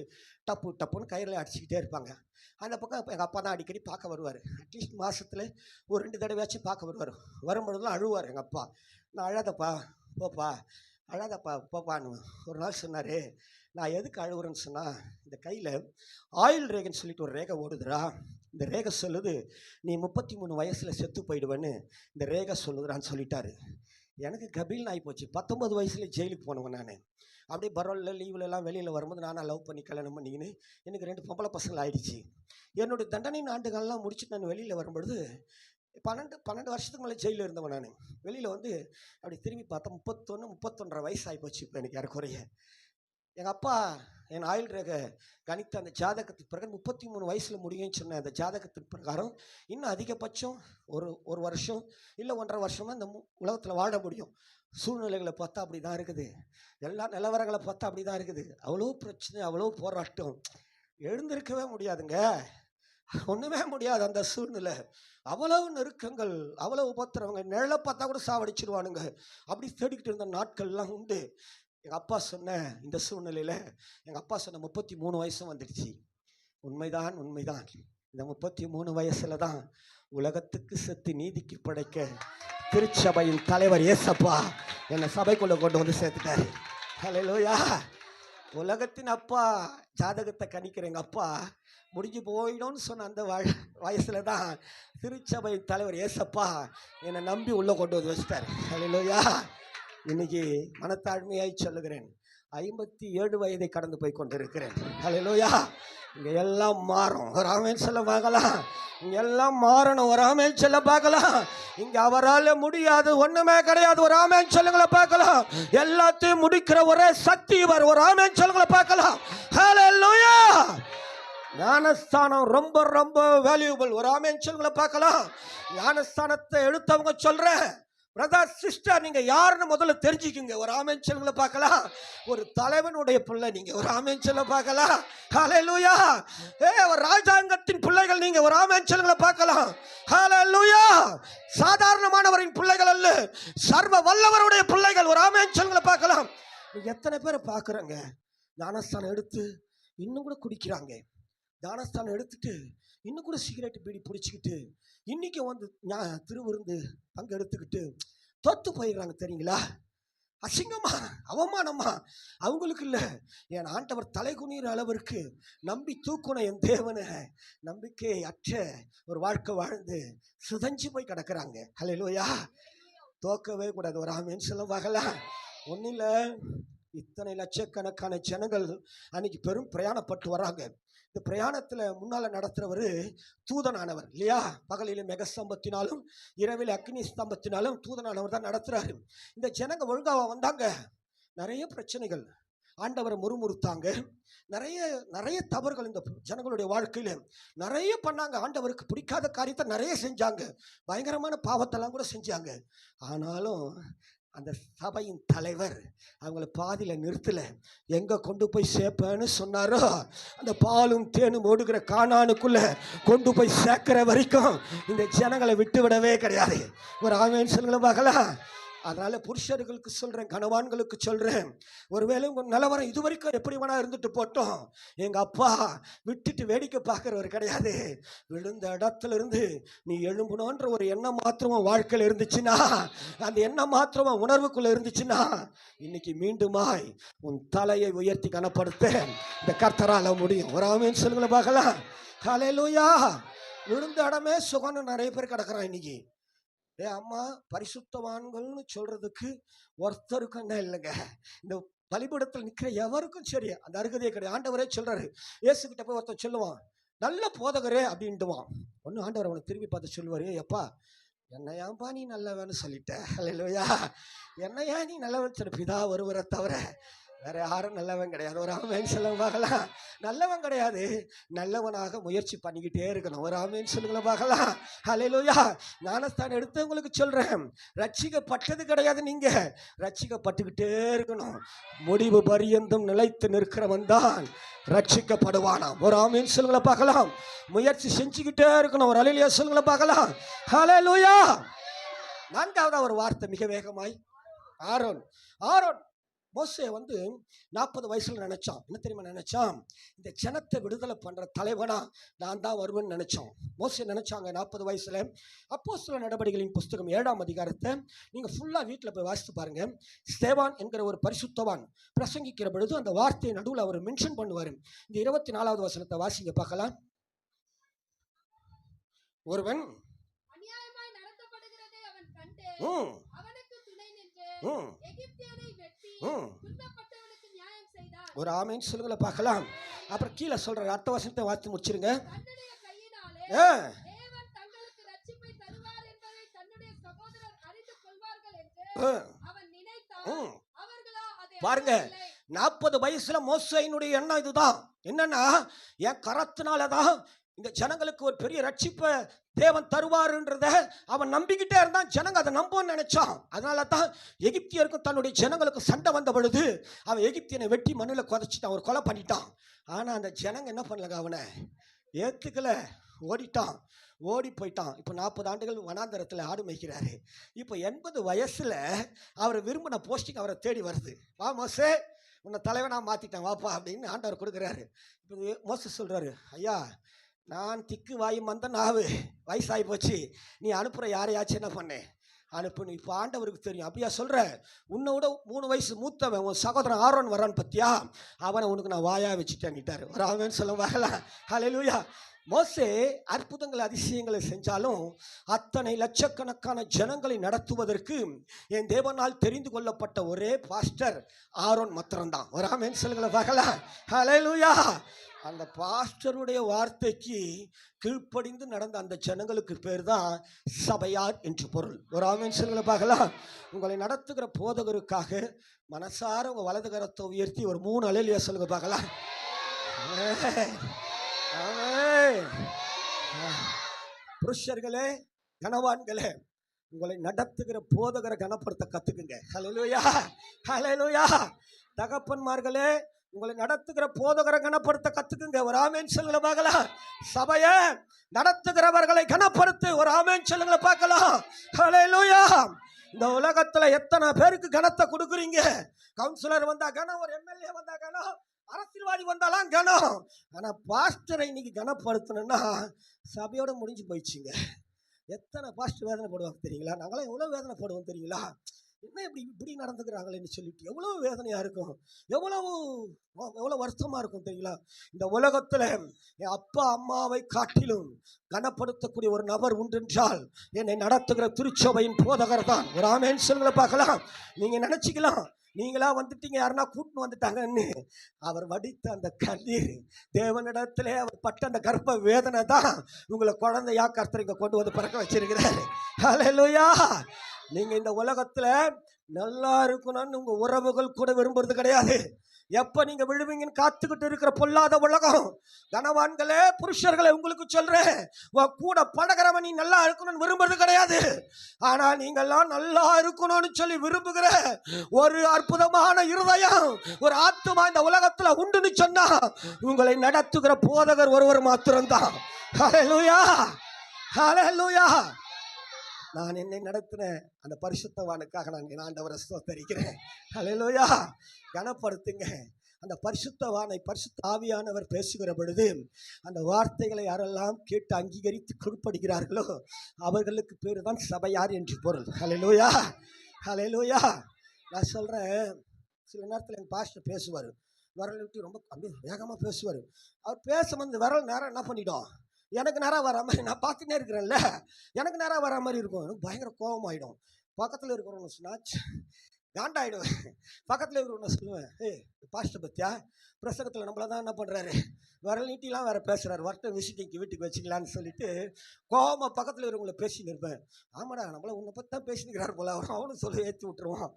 டப்பு டப்புன்னு கயிறில் அடிச்சுக்கிட்டே இருப்பாங்க. அந்த பக்கம் இப்போ எங்கள் அப்பா தான் அடிக்கடி பார்க்க வருவார். அட்லீஸ்ட் மாதத்தில் ஒரு 2 தடவையாச்சும் பார்க்க வருவார். வரும்பொழுதுலாம் அழுவார் எங்கள் அப்பா. நான் அழாதப்பா போப்பா, அழாதப்பா போப்பான்னு ஒரு நாள் சொன்னார். நான் எதுக்கு அழுகுறேன்னு சொன்னால், இந்த கையில் ஆயில் ரேகைன்னு சொல்லிட்டு ஒரு ரேகை ஓடுதுரா, இந்த ரேகை சொல்லுது நீ 33 வயசில் செத்து போயிடுவேன்னு இந்த ரேகை சொல்லுதுறான்னு சொல்லிட்டாரு. எனக்கு கபீல்னு ஆகிப்போச்சு. 19 வயசுல ஜெயிலுக்கு போனவன் நான். அப்படியே பரோலில் லீவ்லலாம் வெளியில் வரும்போது நானாக லவ் பண்ணி கல்யாணம் பண்ணிக்கின்னு எனக்கு 2 பொம்பளை பசங்கள் ஆகிடுச்சு. என்னுடைய தண்டனையின் ஆண்டுகள்லாம் முடிச்சுட்டு நான் வெளியில் வரும்பொழுது 12 வருஷத்துக்கு மேலே ஜெயிலில் இருந்தவன் நான். வெளியில் வந்து அப்படி திரும்பி பார்த்தா 31 வயசு ஆகிப்போச்சு இப்போ எனக்கு ஏறக்குறைய. எங்கள் அப்பா என் ஆயுள் ரேகை கணித்த அந்த ஜாதகத்துக்கு பிறகு 33 வயசில் முடியும்னு சொன்ன அந்த ஜாதகத்துக்கு பிரகாரம் இன்னும் அதிகபட்சம் ஒரு வருஷம் இல்லை 1.5 வருஷமாக இந்த உலகத்தில் வாழ முடியும். சூழ்நிலைகளை பார்த்தா அப்படி தான் இருக்குது, எல்லா நிலவரங்களை பார்த்தா அப்படி தான் இருக்குது. அவ்வளோ பிரச்சனை, அவ்வளோ போராட்டம், எழுந்திருக்கவே முடியாதுங்க, ஒன்றுமே முடியாது அந்த சூழ்நிலை. அவ்வளவு நெருக்கங்கள், அவ்வளவு உபத்திரவங்க, நிழலை பார்த்தா கூட சாவடிச்சிருவானுங்க. அப்படி தேடிக்கிட்டு இருந்த நாட்கள்லாம் உண்டு. எங்கள் அப்பா சொன்ன இந்த சூழ்நிலையில் எங்கள் அப்பா சொன்ன 33 வயசும் வந்துடுச்சு. உண்மைதான், உண்மைதான். இந்த 33 வயசில் தான் உலகத்துக்கு செத்து நீதிக்கு படைக்க திருச்சபையின் தலைவர் ஏசப்பா என்னை சபைக்குள்ளே கொண்டு வந்து சேர்த்துட்டாரு. ஹல்லேலூயா. உலகத்தின் அப்பா ஜாதகத்தை கணிக்கிற எங்கள் அப்பா முடிஞ்சு போயிடும்னு சொன்ன அந்த வயசில் தான் திருச்சபை தலைவர் ஏசப்பா என்னை நம்பி உள்ளே கொண்டு வந்து வச்சுட்டாரு. ஹல்லேலூயா. இன்னைக்கு மனத்தாழ்மையாய் சொல்லுகிறேன், 57 வயதை கடந்து போய் கொண்டிருக்கிறேன். ஹல்லேலூயா. இங்கே எல்லாம் மாறும். ஒரு ஆமென் சொல்ல பார்க்கலாம். இங்கே எல்லாம் மாறணும். ஒரு ஆமென் சொல்ல பார்க்கலாம். இங்கே அவரால் முடியாது ஒன்றுமே கிடையாது. ஒரு ஆமென் சொல்லுங்களை பார்க்கலாம். எல்லாத்தையும் முடிக்கிற ஒரே சக்தி இவர். ஒரு ஆமென் சொல்லுங்களை பார்க்கலாம். ஹல்லேலூயா. ஞானஸ்தானம் ரொம்ப ரொம்ப வேல்யூபிள். ஒரு ஆமென் சொல்லுங்களை பார்க்கலாம். ஞானஸ்தானத்தை எடுத்தவங்க சொல்கிறேன், பிரதர் சிஸ்டர், நீங்க யாருன்னு முதல்ல தெரிஞ்சுக்குங்க. ஒரு ஆமென் சொல்லுங்கள பார்க்கலாம். ஒரு தலைவனுடைய பிள்ளை நீங்க, ஒரு ஆமென் சொல்ல பார்க்கலாம். ஹalleluya. ஒரு ராஜாங்கத்தின் பிள்ளைகள் நீங்க, ஒரு ஆமென் சொல்லுங்கள பார்க்கலாம். ஹalleluya. சாதாரணமானவரின் பிள்ளைகள் அல்ல, சர்வ வல்லவருடைய பிள்ளைகள், ஒரு ஆமென் சொல்லுங்கள பார்க்கலாம். எத்தனை பேரை பார்க்குறங்க ஞானஸ்தானம் எடுத்து இன்னும் கூட குடிக்கிறாங்க, ஞானஸ்தானம் எடுத்துட்டு இன்னும் கூட சிகரெட் பீடி பிடிச்சிக்கிட்டு இன்னைக்கு வந்து திருவிருந்து அங்கே எடுத்துக்கிட்டு தொத்து போயிடுறாங்க தெரியுங்களா? அசிங்கமா அவமானமா அவங்களுக்கு இல்லை. என் ஆண்டவர் தலை குனிகிற அளவிற்கு நம்பி தூக்குன என் தேவனை நம்பிக்கை அற்ற ஒரு வாழ்க்கை வாழ்ந்து சுதஞ்சு போய் கிடக்குறாங்க. ஹல்லேலூயா. தோக்கவே கூடாது, ஒரு ஆமென் சொல்ல பார்க்கலாம். ஒன்றும் இல்லை, இத்தனை லட்சக்கணக்கான ஜனங்கள் அன்னைக்கு பெரும் பிரயாணப்பட்டு வராங்க. இந்த பிரயாணத்தில் முன்னால் நடத்துகிறவர் தூதனானவர் இல்லையா? பகலில் மெகஸ்தம்பத்தினாலும் இரவில் அக்னி ஸ்தம்பத்தினாலும் தூதனானவர் தான் நடத்துகிறாரு. இந்த ஜனங்க ஒழுங்காக வந்தாங்க, நிறைய பிரச்சனைகள், ஆண்டவரை முறுமுறுத்தாங்க, நிறைய தவறுகள் இந்த ஜனங்களுடைய வாழ்க்கையில் நிறைய பண்ணாங்க. ஆண்டவருக்கு பிடிக்காத காரியத்தை நிறைய செஞ்சாங்க, பயங்கரமான பாவத்தெல்லாம் கூட செஞ்சாங்க. ஆனாலும் அந்த சபையின் தலைவர் அவங்கள பாதியில் நிறுத்தலை. எங்கே கொண்டு போய் சேர்ப்பேன்னு சொன்னாரோ அந்த பாலும் தேனும் ஓடுகிற கானானுக்குள்ள கொண்டு போய் சேர்க்கிற வரைக்கும் இந்த ஜனங்களை விட்டு விடவே கிடையாது. ஒரு ஆமென் சொல்லுங்க பார்க்கலாம். அதனால புருஷர்களுக்கு சொல்றேன், கணவான்களுக்கு சொல்றேன், ஒருவேளை உங்க நிலவரம் இது வரைக்கும் எப்படி வேணா இருந்துட்டு போட்டோம், எங்க அப்பா விட்டுட்டு வேடிக்கை பார்க்கிறவர் கிடையாது. விழுந்த இடத்துல இருந்து நீ எழும்பணுன்ற ஒரு எண்ணம் மாத்திரம் வாழ்க்கையில் இருந்துச்சுன்னா, அந்த எண்ணம் மாத்திரம் உணர்வுக்குள்ள இருந்துச்சுன்னா, இன்னைக்கு மீண்டுமாய் உன் தலையை உயர்த்தி கனப்படுத்த இந்த கர்த்தரால முடியும். ஒரு ஆமென் சொல்லுங்கள பார்க்கலாம். ஹல்லேலூயா. விழுந்த இடமே சுகம்னு நிறைய பேர் கிடக்குறான் இன்னைக்கு. அம்மா பரிசுத்தவான்கள்னு சொல்றதுக்கு ஒருத்தருக்கும் என்ன இல்லைங்க. இந்த பலிபீடத்தில் நிற்கிற எவருக்கும் சரி அந்த அருகதையே கிடையாது. ஆண்டவரே சொல்றாரு, இயேசுகிட்ட போய் ஒருத்தர் சொல்லுவான், நல்ல போதகரே அப்படின்ட்டுவான். ஒன்று ஆண்டவர் அவனை திரும்பி பார்த்து சொல்லுவார், எப்பா என்னையாம்பா நீ நல்லவன்னு சொல்லிட்ட. அல்லேலூயா. என்னையா நீ நல்லவன் சொல்ல, பிதா ஒருவரை தவிர வேற யாரும் நல்லவன் கிடையாது. ஒரு ஆமென் சொல்லுங்க பார்க்கலாம். நல்லவன் கிடையாது, நல்லவனாக முயற்சி பண்ணிக்கிட்டே இருக்கணும். ஒரு ஆமென் சொல்லுங்கள பார்க்கலாம். ஹல்லேலூயா. ஞானஸ்தானம் எடுத்தவங்களுக்கு சொல்றேன், ரட்சிக்கப்பட்டது கிடையாது, நீங்க ரட்சிக்கப்பட்டுக்கிட்டே இருக்கணும். முடிவு பரியந்தம் நிலைத்து நிற்கிறவன் தான் ரட்சிக்கப்படுவானாம். ஒரு ஆமென் சொல்லுங்கள பார்க்கலாம். முயற்சி செஞ்சுக்கிட்டே இருக்கணும். ஒரு அல்லேலூயா சொல்லுங்கள பார்க்கலாம். ஹல்லேலூயா. நான்காவது ஒரு வார்த்தை மிக வேகமாய், ஆரோன். மோசே வந்து 40 வயசுல நினைச்சான். என்ன தெரியுமா நினைச்சான்? இந்த ஜனத்தை விடுதலை பண்ற தலைவனா நான் தான் வருவேன்னு நினைச்சான். மோசே நினைச்சாங்க 40 வயசுல. அப்போஸ்தலர் நடபடிகளின் புஸ்தகம் 7ஆம் அதிகாரத்தை நீங்க ஃபுல்லா வீட்டில் போய் வாசித்து பாருங்க. ஸ்தேவான் என்கிற ஒரு பரிசுத்தவான் பிரசங்கிக்கிற பொழுது அந்த வார்த்தையை நடுவில் அவர் மென்ஷன் பண்ணுவார். இந்த 24வது வசனத்தை வாசிங்க பார்க்கலாம். ஒருவன் ஒரு ஆமென் சொல்லுங்கள பார்க்கலாம். அப்புறம் கீழே சொல்ற அடுத்த வசனத்தை வாசித்து முடிச்சிருங்க. பாருங்க, 40 வயசுல மோசேயினுடைய எண்ணம் இதுதான். என்னன்னா, என் கரத்தினாலதான் இந்த ஜனங்களுக்கு ஒரு பெரிய ரட்சிப்பை தேவன் தருவாருன்றத அவன் நம்பிக்கிட்டே இருந்தான். ஜனங்க அதை நம்புன்னு நினைச்சான். அதனால தான் எகிப்தியருக்கும் தன்னுடைய ஜனங்களுக்கு சண்டை வந்த பொழுது அவன் எகிப்தியனை வெட்டி மண்ணில் குதைச்சிட்டான், ஒரு கொலை பண்ணிட்டான். ஆனால் அந்த ஜனங்க என்ன பண்ணலங்க, அவனை ஏற்றுக்கல, ஓடி போயிட்டான். இப்போ 40 ஆண்டுகள் வனாந்தரத்தில் ஆடு மேய்க்கிறாரு. இப்போ 80 வயசில் அவர் விரும்பின போஸ்டிங் அவரை தேடி வருது. வா மோசே, உன்னை தலைவனாக மாற்றிட்டேன் வாப்பா அப்படின்னு ஆண்டவர் கொடுக்குறாரு. இப்போ மோசே சொல்கிறாரு, ஐயா நான் திக்கு வாயு மந்த நாவு, வயசாகி போச்சு, நீ அனுப்புகிற யாரையாச்சும் என்ன பண்ணேன் அனுப்புன்னு. இப்போ ஆண்டவருக்கு தெரியும். அப்படியா சொல்கிற? உன்னை விட 3 வயசு மூத்தவன் உன் சகோதரன் ஆரோன் வரான்னு பத்தியா, அவனை உனக்கு நான் வாயா வச்சுட்டேன்ட்டாரு. ஒரு ஆமென் சொல்ல வரலாம். ஹல்லேலூயா. மோசே அற்புதங்கள் அதிசயங்களை செஞ்சாலும் அத்தனை லட்சக்கணக்கான ஜனங்களை நடத்துவதற்கு என் தேவனால் தெரிந்து கொள்ளப்பட்ட ஒரே பாஸ்டர் ஆரோன் மாத்திரம்தான். ஒரு ஆமென் சொல்லுங்கள பார்க்கலாம். ஹல்லேலூயா. அந்த பாஸ்டருடைய வார்த்தைக்கு கீழ்ப்படிந்து நடந்த அந்த ஜனங்களுக்கு பேர் தான் சபையார் என்று பொருள். ஒரு ஆமென் சொல்லுங்கள பார்க்கலாம். உங்களை நடத்துகிற போதகருக்காக மனசார உங்க வலது கரத்தை உயர்த்தி ஒரு 3 அல்லேலூயா சொல்லுங்க பார்க்கலாம். புருஷர்களே, கனவான்களே, உங்களை நடத்துகிற போதகரை கனப்படுத்த கத்துக்குங்க. ஹல்லேலூயா, ஹல்லேலூயா. தகப்பன்மார்களே, உங்களை நடத்துகிற போதகரை கனப்படுத்த கத்துக்குங்க. ஒரு ஆமென் சொல்லுங்க பார்க்கலாம். சபையை நடத்துகிறவர்களை கனப்படுத்து. ஒரு ஆமென் சொல்லுங்க பார்க்கலாம். ஹல்லேலூயா. இந்த உலகத்துல எத்தனை பேருக்கு கனத்தை கொடுக்குறீங்க? கவுன்சிலர் வந்தா கனம், ஒரு எம்எல்ஏ வந்தா கனம், அரசியல்வாதி வந்தாலாம் கனம். ஆனா பாஸ்டரை இன்னைக்கு கனப்படுத்தணும்னா சபையோட முடிஞ்சு போயிடுச்சுங்க. எத்தனை பாஸ்டர் வேதனை போடுவாங்க தெரியுங்களா? நாங்களாம் எவ்வளோ வேதனை போடுவோம் தெரியுங்களா? என்ன இப்படி நடந்துக்கிறாங்களேன்னு சொல்லிட்டு எவ்வளோ வேதனையாக இருக்கும், எவ்வளோ வருத்தமாக இருக்கும் தெரியுங்களா? இந்த உலகத்தில் என் அப்பா அம்மாவை காட்டிலும் கனப்படுத்தக்கூடிய ஒரு நபர் உண்டென்றால் என்னை நடத்துகிற திருச்சபையின் போதகர் தான். ஒரு ஆமென் சொல்லுங்க பார்க்கலாம். நீங்கள் நினச்சிக்கலாம் நீங்களா வந்துட்டீங்க, யாருன்னா கூட்டின்னு வந்துட்டாங்கன்னு. அவர் வடித்த அந்த கண்ணீர், தேவனிடத்திலே அவர் பட்ட அந்த கர்ப்ப வேதனை தான் உங்களை குழந்தையா கர்த்தர் இங்க கொண்டு வந்து பிறக்க வச்சிருக்கிறாரு. ஹல்லேலூயா. நீங்க இந்த உலகத்துல நல்லா இருக்கணும்னு உங்க உறவுகள் கூட விரும்புறது கிடையாது. எப்ப நீங்க விழுவீங்கன்னு காத்துக்கிட்டு இருக்கிற பொல்லாத உலகம். கனவான்களே, புருஷர்களை உங்களுக்கு சொல்றேன், கூட பழகிறவன் நீ நல்லா இருக்கணும்னு விரும்புறது கிடையாது. ஆனா நீங்கெல்லாம் நல்லா இருக்கணும்னு சொல்லி விரும்புகிற ஒரு அற்புதமான இருதயம், ஒரு ஆத்துமா இந்த உலகத்துல உண்டுன்னு சொன்னா உங்களை நடத்துகிற போதகர் ஒருவர் மாத்திரம்தான். ஹல்லேலூயா, ஹல்லேலூயா. நான் என்னை நடத்தின அந்த பரிசுத்தவானுக்காக நான் ஆண்டவரை ஸ்தோத்திரிக்கிறேன். ஹல்லேலூயா. கனப்படுத்துங்க. அந்த பரிசுத்தவானை பரிசுத்த ஆவியானவர் பேசுகிற பொழுது அந்த வார்த்தைகளை யாரெல்லாம் கேட்டு அங்கீகரித்து கீழ்ப்படுகிறார்களோ அவர்களுக்கு பேர் தான் சபையார் என்று பொருள். ஹல்லேலூயா, ஹல்லேலூயா. நான் சொல்கிறேன், சில நேரத்தில் எங்கள் பாஸ்டர் பேசுவார், விரல் விட்டு ரொம்ப அப்படியே வேகமாக பேசுவார். அவர் பேசும்போது விரல் நேரம் என்ன பண்ணிட்டோம், எனக்கு நேரம் வர மாதிரி, நான் பார்த்துட்டே இருக்கிறேன்ல, எனக்கு நேரம் வர மாதிரி இருக்கும். எனக்கு பயங்கர கோபமாயிடும். பக்கத்தில் இருக்கிறவங்க சொன்னா காண்டாயிடுவேன். பக்கத்தில் இருக்கிறவங்க சொல்லுவேன், ஏய் பாஸ்டர் பத்தியா பிரசங்கத்தில் நம்மள தான் என்ன பண்ணுறாரு, விரல் நீட்டிலாம் வேறு பேசுகிறாரு, வரட்டு விசிட்டிங்க்கு வீட்டுக்கு வச்சுக்கலான்னு சொல்லிட்டு கோபமாக பக்கத்தில் இருக்கிறவங்கள பேசின்னு இருப்பேன். ஆமாடா, நம்மள உன்னை பற்றி தான் பேசினுக்கிறாரு போல, அவனும் சொல்லி ஏற்றி விட்டுருவான்.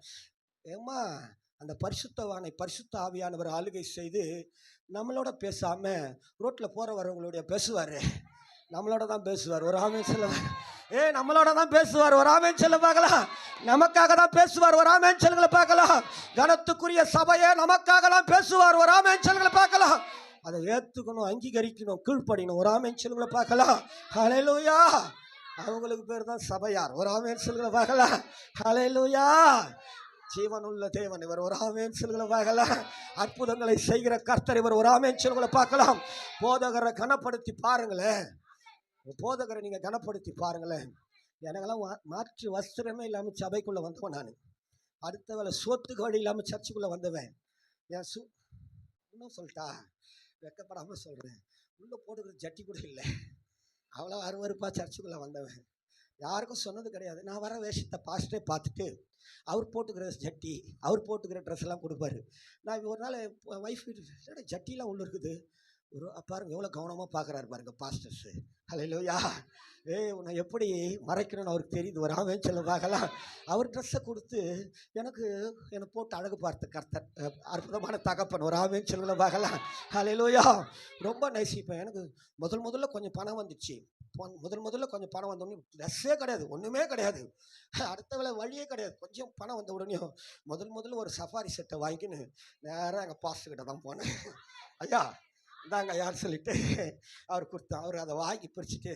ஏம்மா, அந்த பரிசுத்தவானை பரிசுத்த ஆவியானவர் ஆளுகை செய்து நம்மளோட பேசாமல் ரோட்டில் போகிற வரவங்களுடைய பேசுவார், நம்மளோட தான் பேசுவார். ஒரு ஆமென் சொல்லுவார். நம்மளோட தான் பேசுவார். ஒரு ஆமென் சொல்ல பார்க்கலாம். நமக்காக தான் பேசுவார். ஒரு ஆமென் சொல்லுங்களை பார்க்கலாம். கனத்துக்குரிய சபையை நமக்காக தான் பேசுவார். ஒரு ஆமென் சொல்லுங்களை பார்க்கலாம். அதை ஏற்றுக்கணும், அங்கீகரிக்கணும், கீழ்ப்படியணும். ஒரு ஆமென் சொல்லுங்களை பார்க்கலாம். ஹல்லேலூயா. அவங்களுக்கு பேர் தான் சபையார். ஒரு ஆமென் சொல்லுங்களை பார்க்கலாம். ஹல்லேலூயா. ஜீவனுள்ள தேவன் இவர். ஒரு ஆமென் சொல்லுங்களை பார்க்கலாம். அற்புதங்களை செய்கிற கர்த்தர் இவர். ஒரு ஆமென் சொல்லுங்களை பார்க்கலாம். போதகரை கனப்படுத்தி பாருங்களேன். போதகரை நீங்கள் கனப்படுத்தி பாருங்களேன். எனக்கெல்லாம் மாற்று வஸ்திரமே இல்லாமல் சபைக்குள்ளே வந்தவன் நான். அடுத்த வேலை சோத்துக்கு வழி இல்லாமல் சர்ச்சுக்குள்ளே வந்தவன். என் இன்னும் சொல்லிட்டா வெக்கப்படாமல் சொல்கிறேன், உள்ளே போட்டுக்கிற ஜட்டி கூட இல்லை, அவ்வளோ அருவருப்பாக சர்ச்சுக்குள்ளே வந்தவன். யாருக்கும் சொன்னது கிடையாது. நான் வர வேஷத்தை பாஸ்டே பார்த்துட்டு அவர் போட்டுக்கிற ஜட்டி, அவர் போட்டுக்கிற ட்ரெஸ் எல்லாம் கொடுப்பாரு. நான் ஒரு நாள் ஒய்ஃப் ஜட்டிலாம் உள்ள இருக்குது, ஒரு பாருங்க எவ்வளோ கவனமாக பார்க்குறாரு பாருங்க பாஸ்டர்ஸு. ஹல்லேலூயா. உன்னை எப்படி மறைக்கணும்னு அவருக்கு தெரியுது. ஒரு ஆமென் சொல்ல பார்க்கலாம். அவர் ட்ரெஸ்ஸை கொடுத்து என்னை போட்டு அழகு பார்த்து கர்த்தர் அற்புதமான தகப்பன். ஒரு ஆமென் சொல்ல பார்க்கலாம். ஹல்லேலூயா. ரொம்ப நேசிப்பேன். எனக்கு முதல்ல கொஞ்சம் பணம் வந்துச்சு. முதல்ல கொஞ்சம் பணம் வந்தோடனே ட்ரெஸ்ஸே கிடையாது, ஒன்றுமே கிடையாது, அடுத்த வேலை வழியே கிடையாது. கொஞ்சம் பணம் வந்த உடனேயும் முதல்ல ஒரு சஃபாரி செட்டை வாங்கின்னு நேராக எங்கள் பாஸ்டர்கிட்ட தான் போனேன். ஐயா இந்தாங்க யார் சொல்லிட்டு அவர் கொடுத்தா. அவர் அதை வாங்கி பிரிச்சுட்டு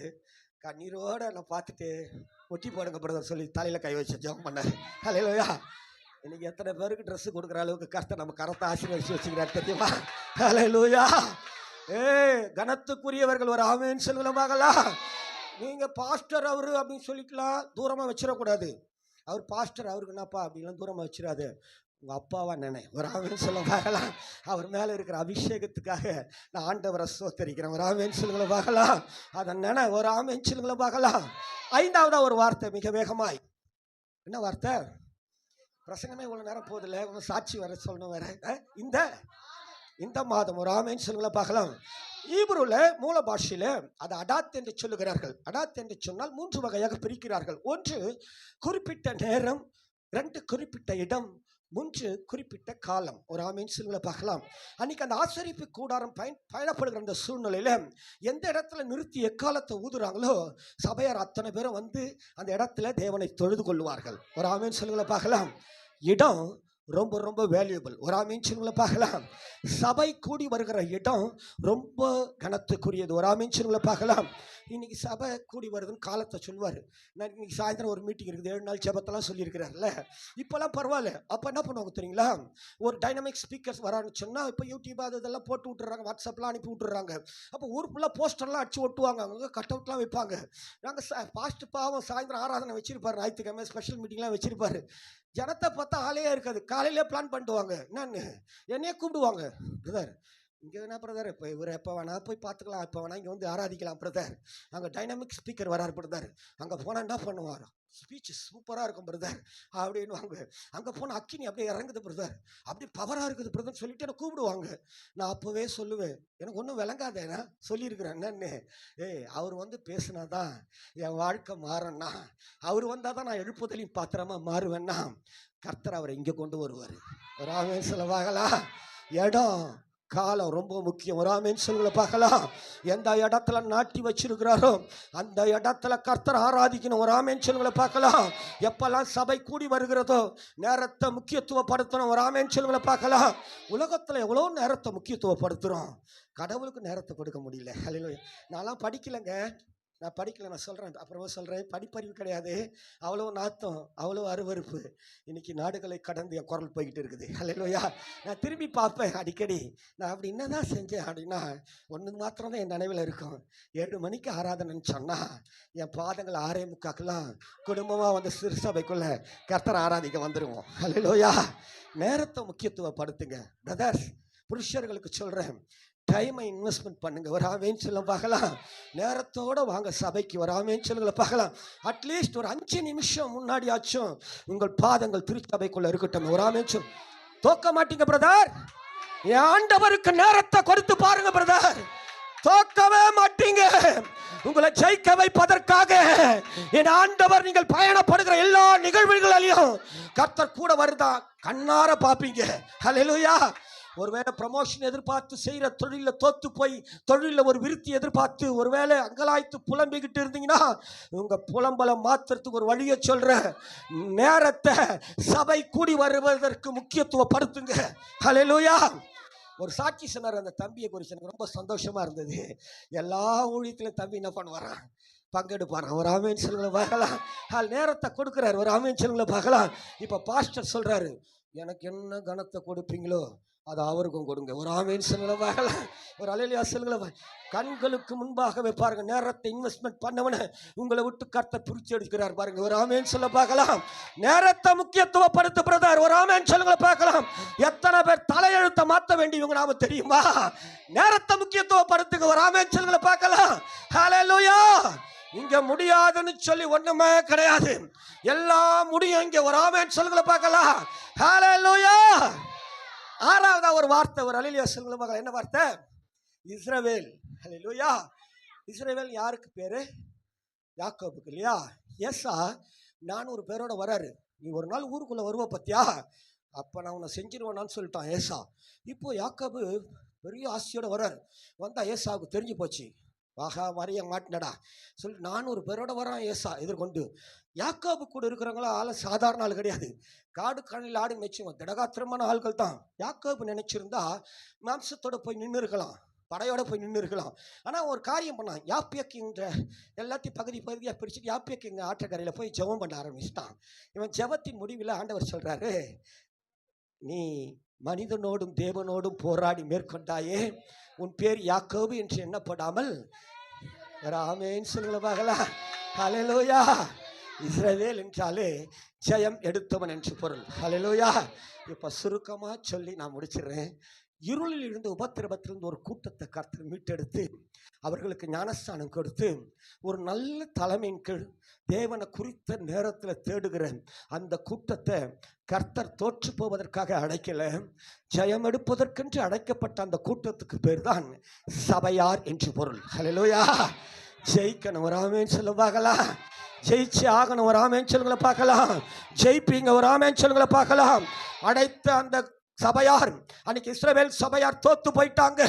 கண்ணீரோடு நான் பார்த்துட்டு ஒட்டி போடுங்க பிரதர் சொல்லி தலையில் கை வச்சு ஜெபம் பண்ணார். ஹல்லேலூயா. இன்னைக்கு எத்தனை பேருக்கு ட்ரெஸ்ஸு கொடுக்குற அளவுக்கு கர்த்தர் நம்ம கரத்தை ஆசீர்வதிச்சு வச்சுக்கிறார் தெரியுமா? ஹல்லேலூயா. கனத்துக்குரியவர்கள். ஒரு ஆமென் சொல்லுங்களாம். நீங்கள் பாஸ்டர் அவரு அப்படின்னு சொல்லிக்கலாம் தூரமாக வச்சிடக்கூடாது. அவர் பாஸ்டர், அவருக்கு என்னப்பா அப்படின்லாம் தூரமாக வச்சிடாது. உங்கள் அப்பாவா நினை. ஒரு ஆமென் சொல்ல பார்க்கலாம். அவர் மேலே இருக்கிற அபிஷேகத்துக்காக நான் ஆண்டவரை ஸ்தோத்திரிக்கிறேன். ஒரு ஆமென் சொல்லுங்களை பார்க்கலாம். அதை நினை. ஒரு ஆமென் சொல்லுங்களை பார்க்கலாம். ஐந்தாவதா ஒரு வார்த்தை மிக வேகமாய். என்ன வார்த்தை? பிரசங்கமே இவ்வளோ நேரம் போதில்லை, உங்கள் சாட்சி வர சொல்லணும் வேற. இந்த மாதம் ஒரு ஆமென் சொல்லுங்களை பார்க்கலாம். ஈப்ரூல மூல பாஷையில் அதை அடாத் என்று சொல்லுகிறார்கள். அடாத் என்று சொன்னால் 3 வகையாக பிரிக்கிறார்கள். 1 குறிப்பிட்ட நேரம், 2 குறிப்பிட்ட இடம், 3 குறிப்பிட்ட காலம். ஒரு ஆமீன் சொல்லுங்கள பார்க்கலாம். அன்னைக்கு அந்த ஆசரிப்பு கூடாரம் பயணப்படுகிற அந்த சூழ்நிலையில எந்த இடத்துல நிறுத்தி எக்காலத்தை ஊதுறாங்களோ சபையார் அத்தனை பேரும் வந்து அந்த இடத்துல தேவனை தொழுது கொள்வார்கள். ஒரு ஆமீன் சொல்லுங்கள பார்க்கலாம். இடம் ரொம்ப ரொம்ப வேல்யூபிள். ஒரு ஆமீன் சொல்லுங்கள பார்க்கலாம். சபை கூடி வருகிற இடம் ரொம்ப கனத்துக்குரியது. ஒரு ஆமீன் சொல்லுங்கள பார்க்கலாம். இன்னைக்கு சபை கூடி வருதுன்னு காலத்தை சொல்லுவார். நான் இன்னைக்கு சாயந்தரம் ஒரு மீட்டிங் இருக்குது, 7 நாள் ஜெபத்தெல்லாம் சொல்லியிருக்கிறார்ல. இப்போல்லாம் பரவாயில்ல. அப்போ என்ன பண்ணுவாங்க தெரியுங்களா, ஒரு டைனமிக் ஸ்பீக்கர்ஸ் வரான்னு சொன்னால் இப்போ யூடியூப் அது இதெல்லாம் போட்டு விட்டுறாங்க, வாட்ஸ்அப்லாம் அனுப்பி விட்டுறாங்க. அப்போ ஊர் ஃபுல்லாக போஸ்டர்லாம் அடிச்சு ஒட்டுவாங்க, அவங்க கட் அவுட்லாம் வைப்பாங்க. நாங்கள் பாஸ்ட் பாவம் சாயந்தரம் ஆராதனை வச்சிருப்பாரு, ஞாயிற்றுக்கிழமை ஸ்பெஷல் மீட்டிங்லாம் வச்சிருப்பாரு. ஜனத்தை பார்த்தா ஆளே இருக்காது. காலையிலே பிளான் பண்ணிட்டுவாங்க. என்னன்னு என்னையே கூப்பிடுவாங்க, பிரதர் இங்கே வேணா பிரதர், இப்போ இவர் எப்போ வேணா போய் பார்த்துக்கலாம், எப்போ வேணா இங்கே வந்து ஆராதிக்கலாம் பிரதர், அங்கே டைனமிக் ஸ்பீக்கர் வராரு பிரதர், அங்கே போனால் என்ன பண்ணுவார், ஸ்பீச் சூப்பராக இருக்கும் பிரதர் அப்படின்வாங்க. அங்கே போனால் அக்கினி அப்படியே இறங்குது பிரதர், அப்படி பவராக இருக்குது பிரதர் சொல்லிட்டு என்னை கூப்பிடுவாங்க. நான் அப்போவே சொல்லுவேன், எனக்கு ஒன்றும் விளங்காதேனா சொல்லியிருக்கிறேன் என்னன்னு. அவர் வந்து பேசினா தான் என் வாழ்க்கை மாறன்னா, அவர் வந்தால் தான் நான் எழுப்புதலையும் பாத்திரமா மாறுவேன்னா, கர்த்தர் அவரை இங்கே கொண்டு வருவார். ஒரு ஆமேன் செலவாகலாம். இடம் காலம் ரொம்ப முக்கியம். ஒரு ஆமேன் சொல்லுங்கள பார்க்கலாம். எந்த இடத்துல நாட்டி வச்சிருக்கிறாரோ அந்த இடத்துல கர்த்தர் ஆராதிக்கணும். ஒரு ஆமேன் சொல்லுங்கள பார்க்கலாம். எப்பெல்லாம் சபை கூடி வருகிறதோ நேரத்தை முக்கியத்துவப்படுத்தணும். ஒரு ஆமேன் சொல்லுங்கள பார்க்கலாம். உலகத்தில் எவ்வளோ நேரத்தை முக்கியத்துவப்படுத்துகிறோம், கடவுளுக்கு நேரத்தை கொடுக்க முடியல. ஹல்லேலூயா. நான்லாம் படிக்கலைங்க, நான் படிக்கலை, நான் சொல்கிறேன், அப்புறமா சொல்கிறேன். படிப்பறிவு கிடையாது, அவ்வளோ நாத்தம், அவ்வளோ அருவருப்பு. இன்னைக்கு நாடுகளை கடந்து என் குரல் போய்கிட்டு இருக்குது. ஹல்லேலூயா. நான் திரும்பி பார்ப்பேன் அடிக்கடி, நான் அப்படி என்ன தான் செஞ்சேன் அப்படின்னா ஒன்று மாத்திரம் தான் என் நினைவில் இருக்கும். 7 மணிக்கு ஆராதனைன்னு சொன்னால் என் பாதங்கள் 6:45 குடும்பமாக வந்து சிறு சபைக்குள்ளே கர்த்தர் ஆராதிக்க வந்துடுவோம். ஹல்லேலூயா. நேரத்தை முக்கியத்துவப்படுத்துங்க பிரதர்ஸ். புருஷர்களுக்கு சொல்கிறேன், டைமை இன்வெஸ்ட்மெண்ட் பண்ணுங்க. ஒரு ஆமேன் சொல்ல பார்க்கலாம். நேரத்தோடு வாங்க சபைக்கு. ஒரு ஆமேன் சொல்லுங்கள பார்க்கலாம். அட்லீஸ்ட் ஒரு 5 நிமிஷம் முன்னாடி ஆச்சும் உங்கள் பாதங்கள் திருச்சபைக்குள்ள இருக்கட்டும். ஒரு ஆமேன் சொல். தோக்க மாட்டீங்க பிரதர். என் ஆண்டவருக்கு நேரத்தை கொடுத்து பாருங்க பிரதர், தோக்கவே மாட்டீங்க. உங்களை ஜெயிக்க வைப்பதற்காக என் ஆண்டவர் நீங்கள் பயணப்படுகிற எல்லா நிகழ்வுகளையும் கர்த்தர் கூட வருதா கண்ணார பார்ப்பீங்க. ஹல்லேலூயா. ஒருவேளை ப்ரமோஷன் எதிர்பார்த்து செய்கிற தொழிலில் தோத்து போய் தொழிலில் ஒரு விருத்தி எதிர்பார்த்து ஒருவேளை அங்கலாய்த்து புலம்பிக்கிட்டு இருந்தீங்கன்னா உங்கள் புலம்பலை மாற்றுறதுக்கு ஒரு வழியை சொல்கிறேன். நேரத்தை சபை கூடி வருவதற்கு முக்கியத்துவப்படுத்துங்க. ஹல்லேலூயா. ஒரு சாட்சி சொன்னார் அந்த தம்பியை குறித்து, எனக்கு ரொம்ப சந்தோஷமாக இருந்தது. எல்லா ஊழியத்திலும் தம்பி என்ன பண்ணுவாரான், பங்கெடுப்பாரான். ஒரு ஆமேன் சொல்லுங்களை பார்க்கலாம். நேரத்தை கொடுக்குறாரு. ஒரு ஆமேன் சொல்லுங்களை பார்க்கலாம். இப்போ பாஸ்டர் சொல்கிறாரு, எனக்கு என்ன கனத்தை கொடுப்பீங்களோ அது அவருக்கும் கொடுங்க. ஒரு ஆமேன் சொல்லுங்களை பார்க்கலாம். ஒரு அல்லேலூயா சொல்லுங்களை. கண்களுக்கு முன்பாகவே பாருங்க, நேரத்தை இன்வெஸ்ட்மெண்ட் பண்ணவன உங்களை விட்டு கர்த்தர் பிரிச்சு எடுக்கிறார் பாருங்க. ஒரு ஆமேன் சொல்ல பார்க்கலாம். நேரத்தை முக்கியத்துவப்படுத்த பிரதர். ஒரு ஆமேன் சொல்லுங்களை பார்க்கலாம். எத்தனை பேர் தலையெழுத்தை மாற்ற வேண்டியவங்க நாம தெரியுமா? நேரத்தை முக்கியத்துவப்படுத்துங்க. ஒரு ஆமேன் சொல்லுங்களை பார்க்கலாம். ஹல்லேலூயா. இங்க முடியாதுன்னு சொல்லி ஒண்ணுமே கிடையாது, எல்லாம் முடியும் இங்க. ஒரு ஆமேன் சொல்லுங்களை பார்க்கலாம். ஹல்லேலூயா. 6வது ஒரு வார்த்தை, ஒரு அல்லேலூயா சொல்லுங்களை பார்க்கலாம். என்ன வார்த்தை? இஸ்ரவேல். ஹல்லேலூயா. இஸ்ரவேல் யாருக்கு பேரு? யாக்கோபுக்கு இல்லையா? ஏசா 400 பேரோட வராரு. நீ ஒரு நாள் ஊருக்குள்ள வருவ பத்தியா, அப்ப நான் உன்னை செஞ்சிருவேனான்னு சொல்லிட்டான் ஏசா. இப்போ யாக்கோபு பெரிய ஆசையோட வராரு. வந்தா ஏசாவுக்கு தெரிஞ்சு போச்சு, வாகா வரைய மாட்டினடா சொல்லி 400 பேரோட வரான் ஏசா எதிர்கொண்டு. யாக்கோபு கூட இருக்கிறவங்களா ஆள சாதாரண ஆள் கிடையாது. காடு கண்ணில் ஆடு மேய்ச்சுவோம், திடகாத்திரமான ஆள்கள் தான். யாக்கோபு நினைச்சிருந்தா மாம்சத்தோட போய் நின்று இருக்கலாம், படையோட போய் நின்று இருக்கலாம். ஆனால் ஒரு காரியம் பண்ணான். யாப்பியக்கின்ற எல்லாத்தையும் பகுதியாக பிரிச்சுட்டு யாப்பியக்கிங்க ஆற்றக்கரையில் போய் ஜெபம் பண்ண ஆரம்பிச்சிட்டான். இவன் ஜெபத்தின் முடிவில் ஆண்டவர் சொல்கிறாரு, நீ மனிதனோடும் தேவனோடும் போராடி மேற்கொண்டாயே, உன் பேர் யாக்கோபு என்று எண்ணப்படாமல் ஆமென் சொல்லுங்கள பார்க்கலாம். ஹல்லேலூயா. இஸ்ரவேல் என்றாலே ஜெயம் எடுத்தவன் என்று பொருள். ஹல்லேலூயா. இப்போ சுருக்கமாக சொல்லி நான் முடிச்சிடுறேன். இருளில் இருந்து உபத்திரவத்திலிருந்து ஒரு கூட்டத்தை கர்த்தர் மீட்டெடுத்து அவர்களுக்கு ஞானஸ்தானம் கொடுத்து ஒரு நல்ல தலைமையின் கீழ் தேவனை குறித்த நேரத்தில் தேடுகிற அந்த கூட்டத்தை கர்த்தர் தோற்று போவதற்காக அழைக்கல, ஜெயம் எடுப்பதற்கென்று அழைக்கப்பட்ட அந்த கூட்டத்துக்கு பேர் தான் சபையார் என்று பொருள். ஹல்லேலூயா. ஜெயிக்கணும். ஒரு ஆமென் சொல்ல பார்க்கலாம். ஜெயிச்சு ஆகணும். ஒரு ஆமென் சொல்லுங்களை பார்க்கலாம். ஜெயிப்பீங்க. ஒரு ஆமென் சொல்லுங்களை பார்க்கலாம். அடைத்த அந்த சபையார், அன்னைக்கு இஸ்ரவேல் சபையார் தோத்து போயிட்டாங்க,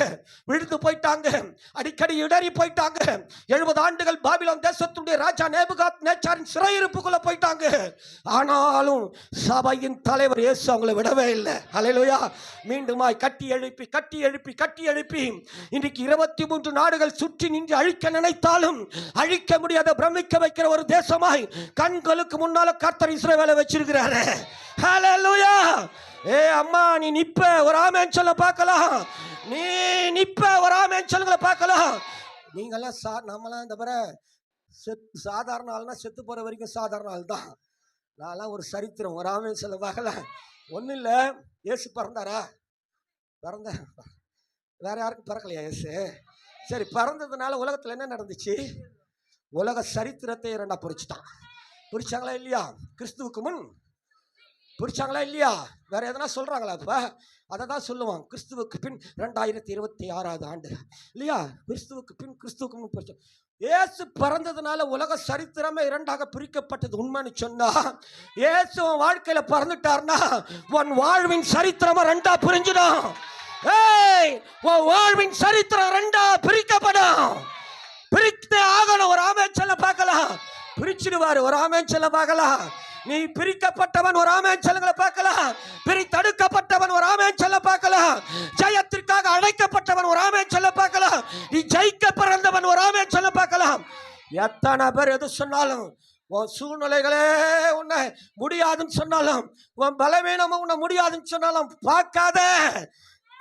விழுந்து போயிட்டாங்க, அடிக்கடி இடறி போயிட்டாங்க. 70 ஆண்டுகள் பாபிலோன் தேசத்துடைய ராஜா நேபுகாத் நேச்சாரின் சிறையிருப்புக்குள்ள போயிட்டாங்க. ஆனாலும் சபையின் தலைவர் இயேசு அவங்களை விடவே இல்லை. ஹல்லேலூயா. மீண்டுமாய் கட்டி எழுப்பி கட்டி எழுப்பி கட்டி எழுப்பி இன்றைக்கு 23 நாடுகள் சுற்றி நின்று அழிக்க நினைத்தாலும் அழிக்க முடியாத, பிரமிக்க வைக்கிற ஒரு தேசமாய் கண்களுக்கு முன்னால கர்த்தர் இஸ்ரவேலை வச்சிருக்கிறாரு. ஹல்லேலூயா. ஏ அம்மா, நீ நிப்ப, ஒரு ஆமென் சொல்ல பார்க்கலாம். நீ நிப்ப, ஒரு ஆமென் சொல்லுங்கள பார்க்கலாம். நீங்கெல்லாம் நம்மளாம் இந்த பிற சாதாரண ஆள்னா செத்து போற வரைக்கும் சாதாரண ஆள் தான். நான்லாம் ஒரு சரித்திரம், ஒரு ஆமென் சொல்ல பார்க்கலாம். ஒன்றும் இல்லை, இயேசு பிறந்தாரா? பிறந்த வேற யாருக்கும் பிறக்கலையா இயேசு? சரி, பிறந்ததுனால உலகத்தில் என்ன நடந்துச்சு? உலக சரித்திரத்தை இரண்டா பிரிச்சுட்டான். பிரிச்சாங்களா இல்லையா? கிறிஸ்துவுக்கு முன் பிடிச்சாங்களா இல்லையா? வேற எதனா சொல்றாங்களா? இப்ப அதை தான் சொல்லுவான். கிறிஸ்துவுக்கு பின் 2026 ஆண்டு இல்லையா? கிறிஸ்துவுக்கு பின் கிறிஸ்துவுக்கு முன் பிரிச்சோம். இயேசு பிறந்ததுனால உலக சரித்திரமே இரண்டாக பிரிக்கப்பட்டது உண்மைன்னு சொன்னா, இயேசு வாழ்க்கையில பிறந்துட்டார்னா உன் வாழ்வின் சரித்திரமா ரெண்டா பிரிஞ்சிடும். உன் வாழ்வின் சரித்திரம் ரெண்டா பிரிக்கப்படும். பிரித்தே ஆகணும். ஒரு ஆமென் சொல்ல பார்க்கலாம். பிரிச்சிடுவாரு. ஒரு ஆமென் சொல்ல பார்க்கலாம். நீ பிரிக்கப்பட்டவன், ஒரு ஆமென் சொல்லுங்கள பார்க்கலாம். பிரித்தெடுக்கப்பட்டவன், ஒரு ஆமென் சொல்ல பார்க்கலாம். ஜெயத்திற்காக அழைக்கப்பட்டவன், ஒரு ஆமென் சொல்ல பார்க்கலாம். நீ ஜெயிக்க பிறந்தவன், ஒரு ஆமென் சொல்ல பார்க்கலாம். எத்தனை பேர் எது சொன்னாலும், உன் சூழ்நிலைகளே உன்னை முடியாதுன்னு சொன்னாலும், உன் பலவீனமும் உன்னை முடியாதுன்னு சொன்னாலும் பார்க்காத.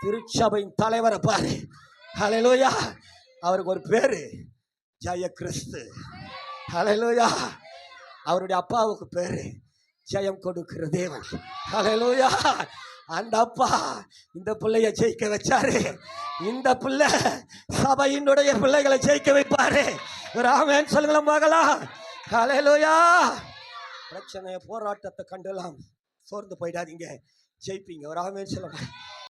திருச்சபையின் தலைவரை பாரு. ஹல்லேலூயா. அவருக்கு ஒரு பேரு ஜெய கிறிஸ்து. ஹல்லேலூயா. அவருடைய அப்பாவுக்கு பேரு ஜெயம் கொடுக்கிற தேவன். ஹல்லேலூயா. அந்த அப்பா இந்த பிள்ளைய ஜெயிக்க வச்சாரு. இந்த பிள்ளை சபையினுடைய பிள்ளைகளை ஜெயிக்க வைப்பாரு. ஒரு ஆமென் சொல்லுங்களேன் பார்க்கலாம். ஹல்லேலூயா. பிரச்சனைய போராட்டத்தை கண்டெல்லாம் சோர்ந்து போயிடாதீங்க, ஜெயிப்பீங்க. ஒரு ஆமென் சொல்லுங்க.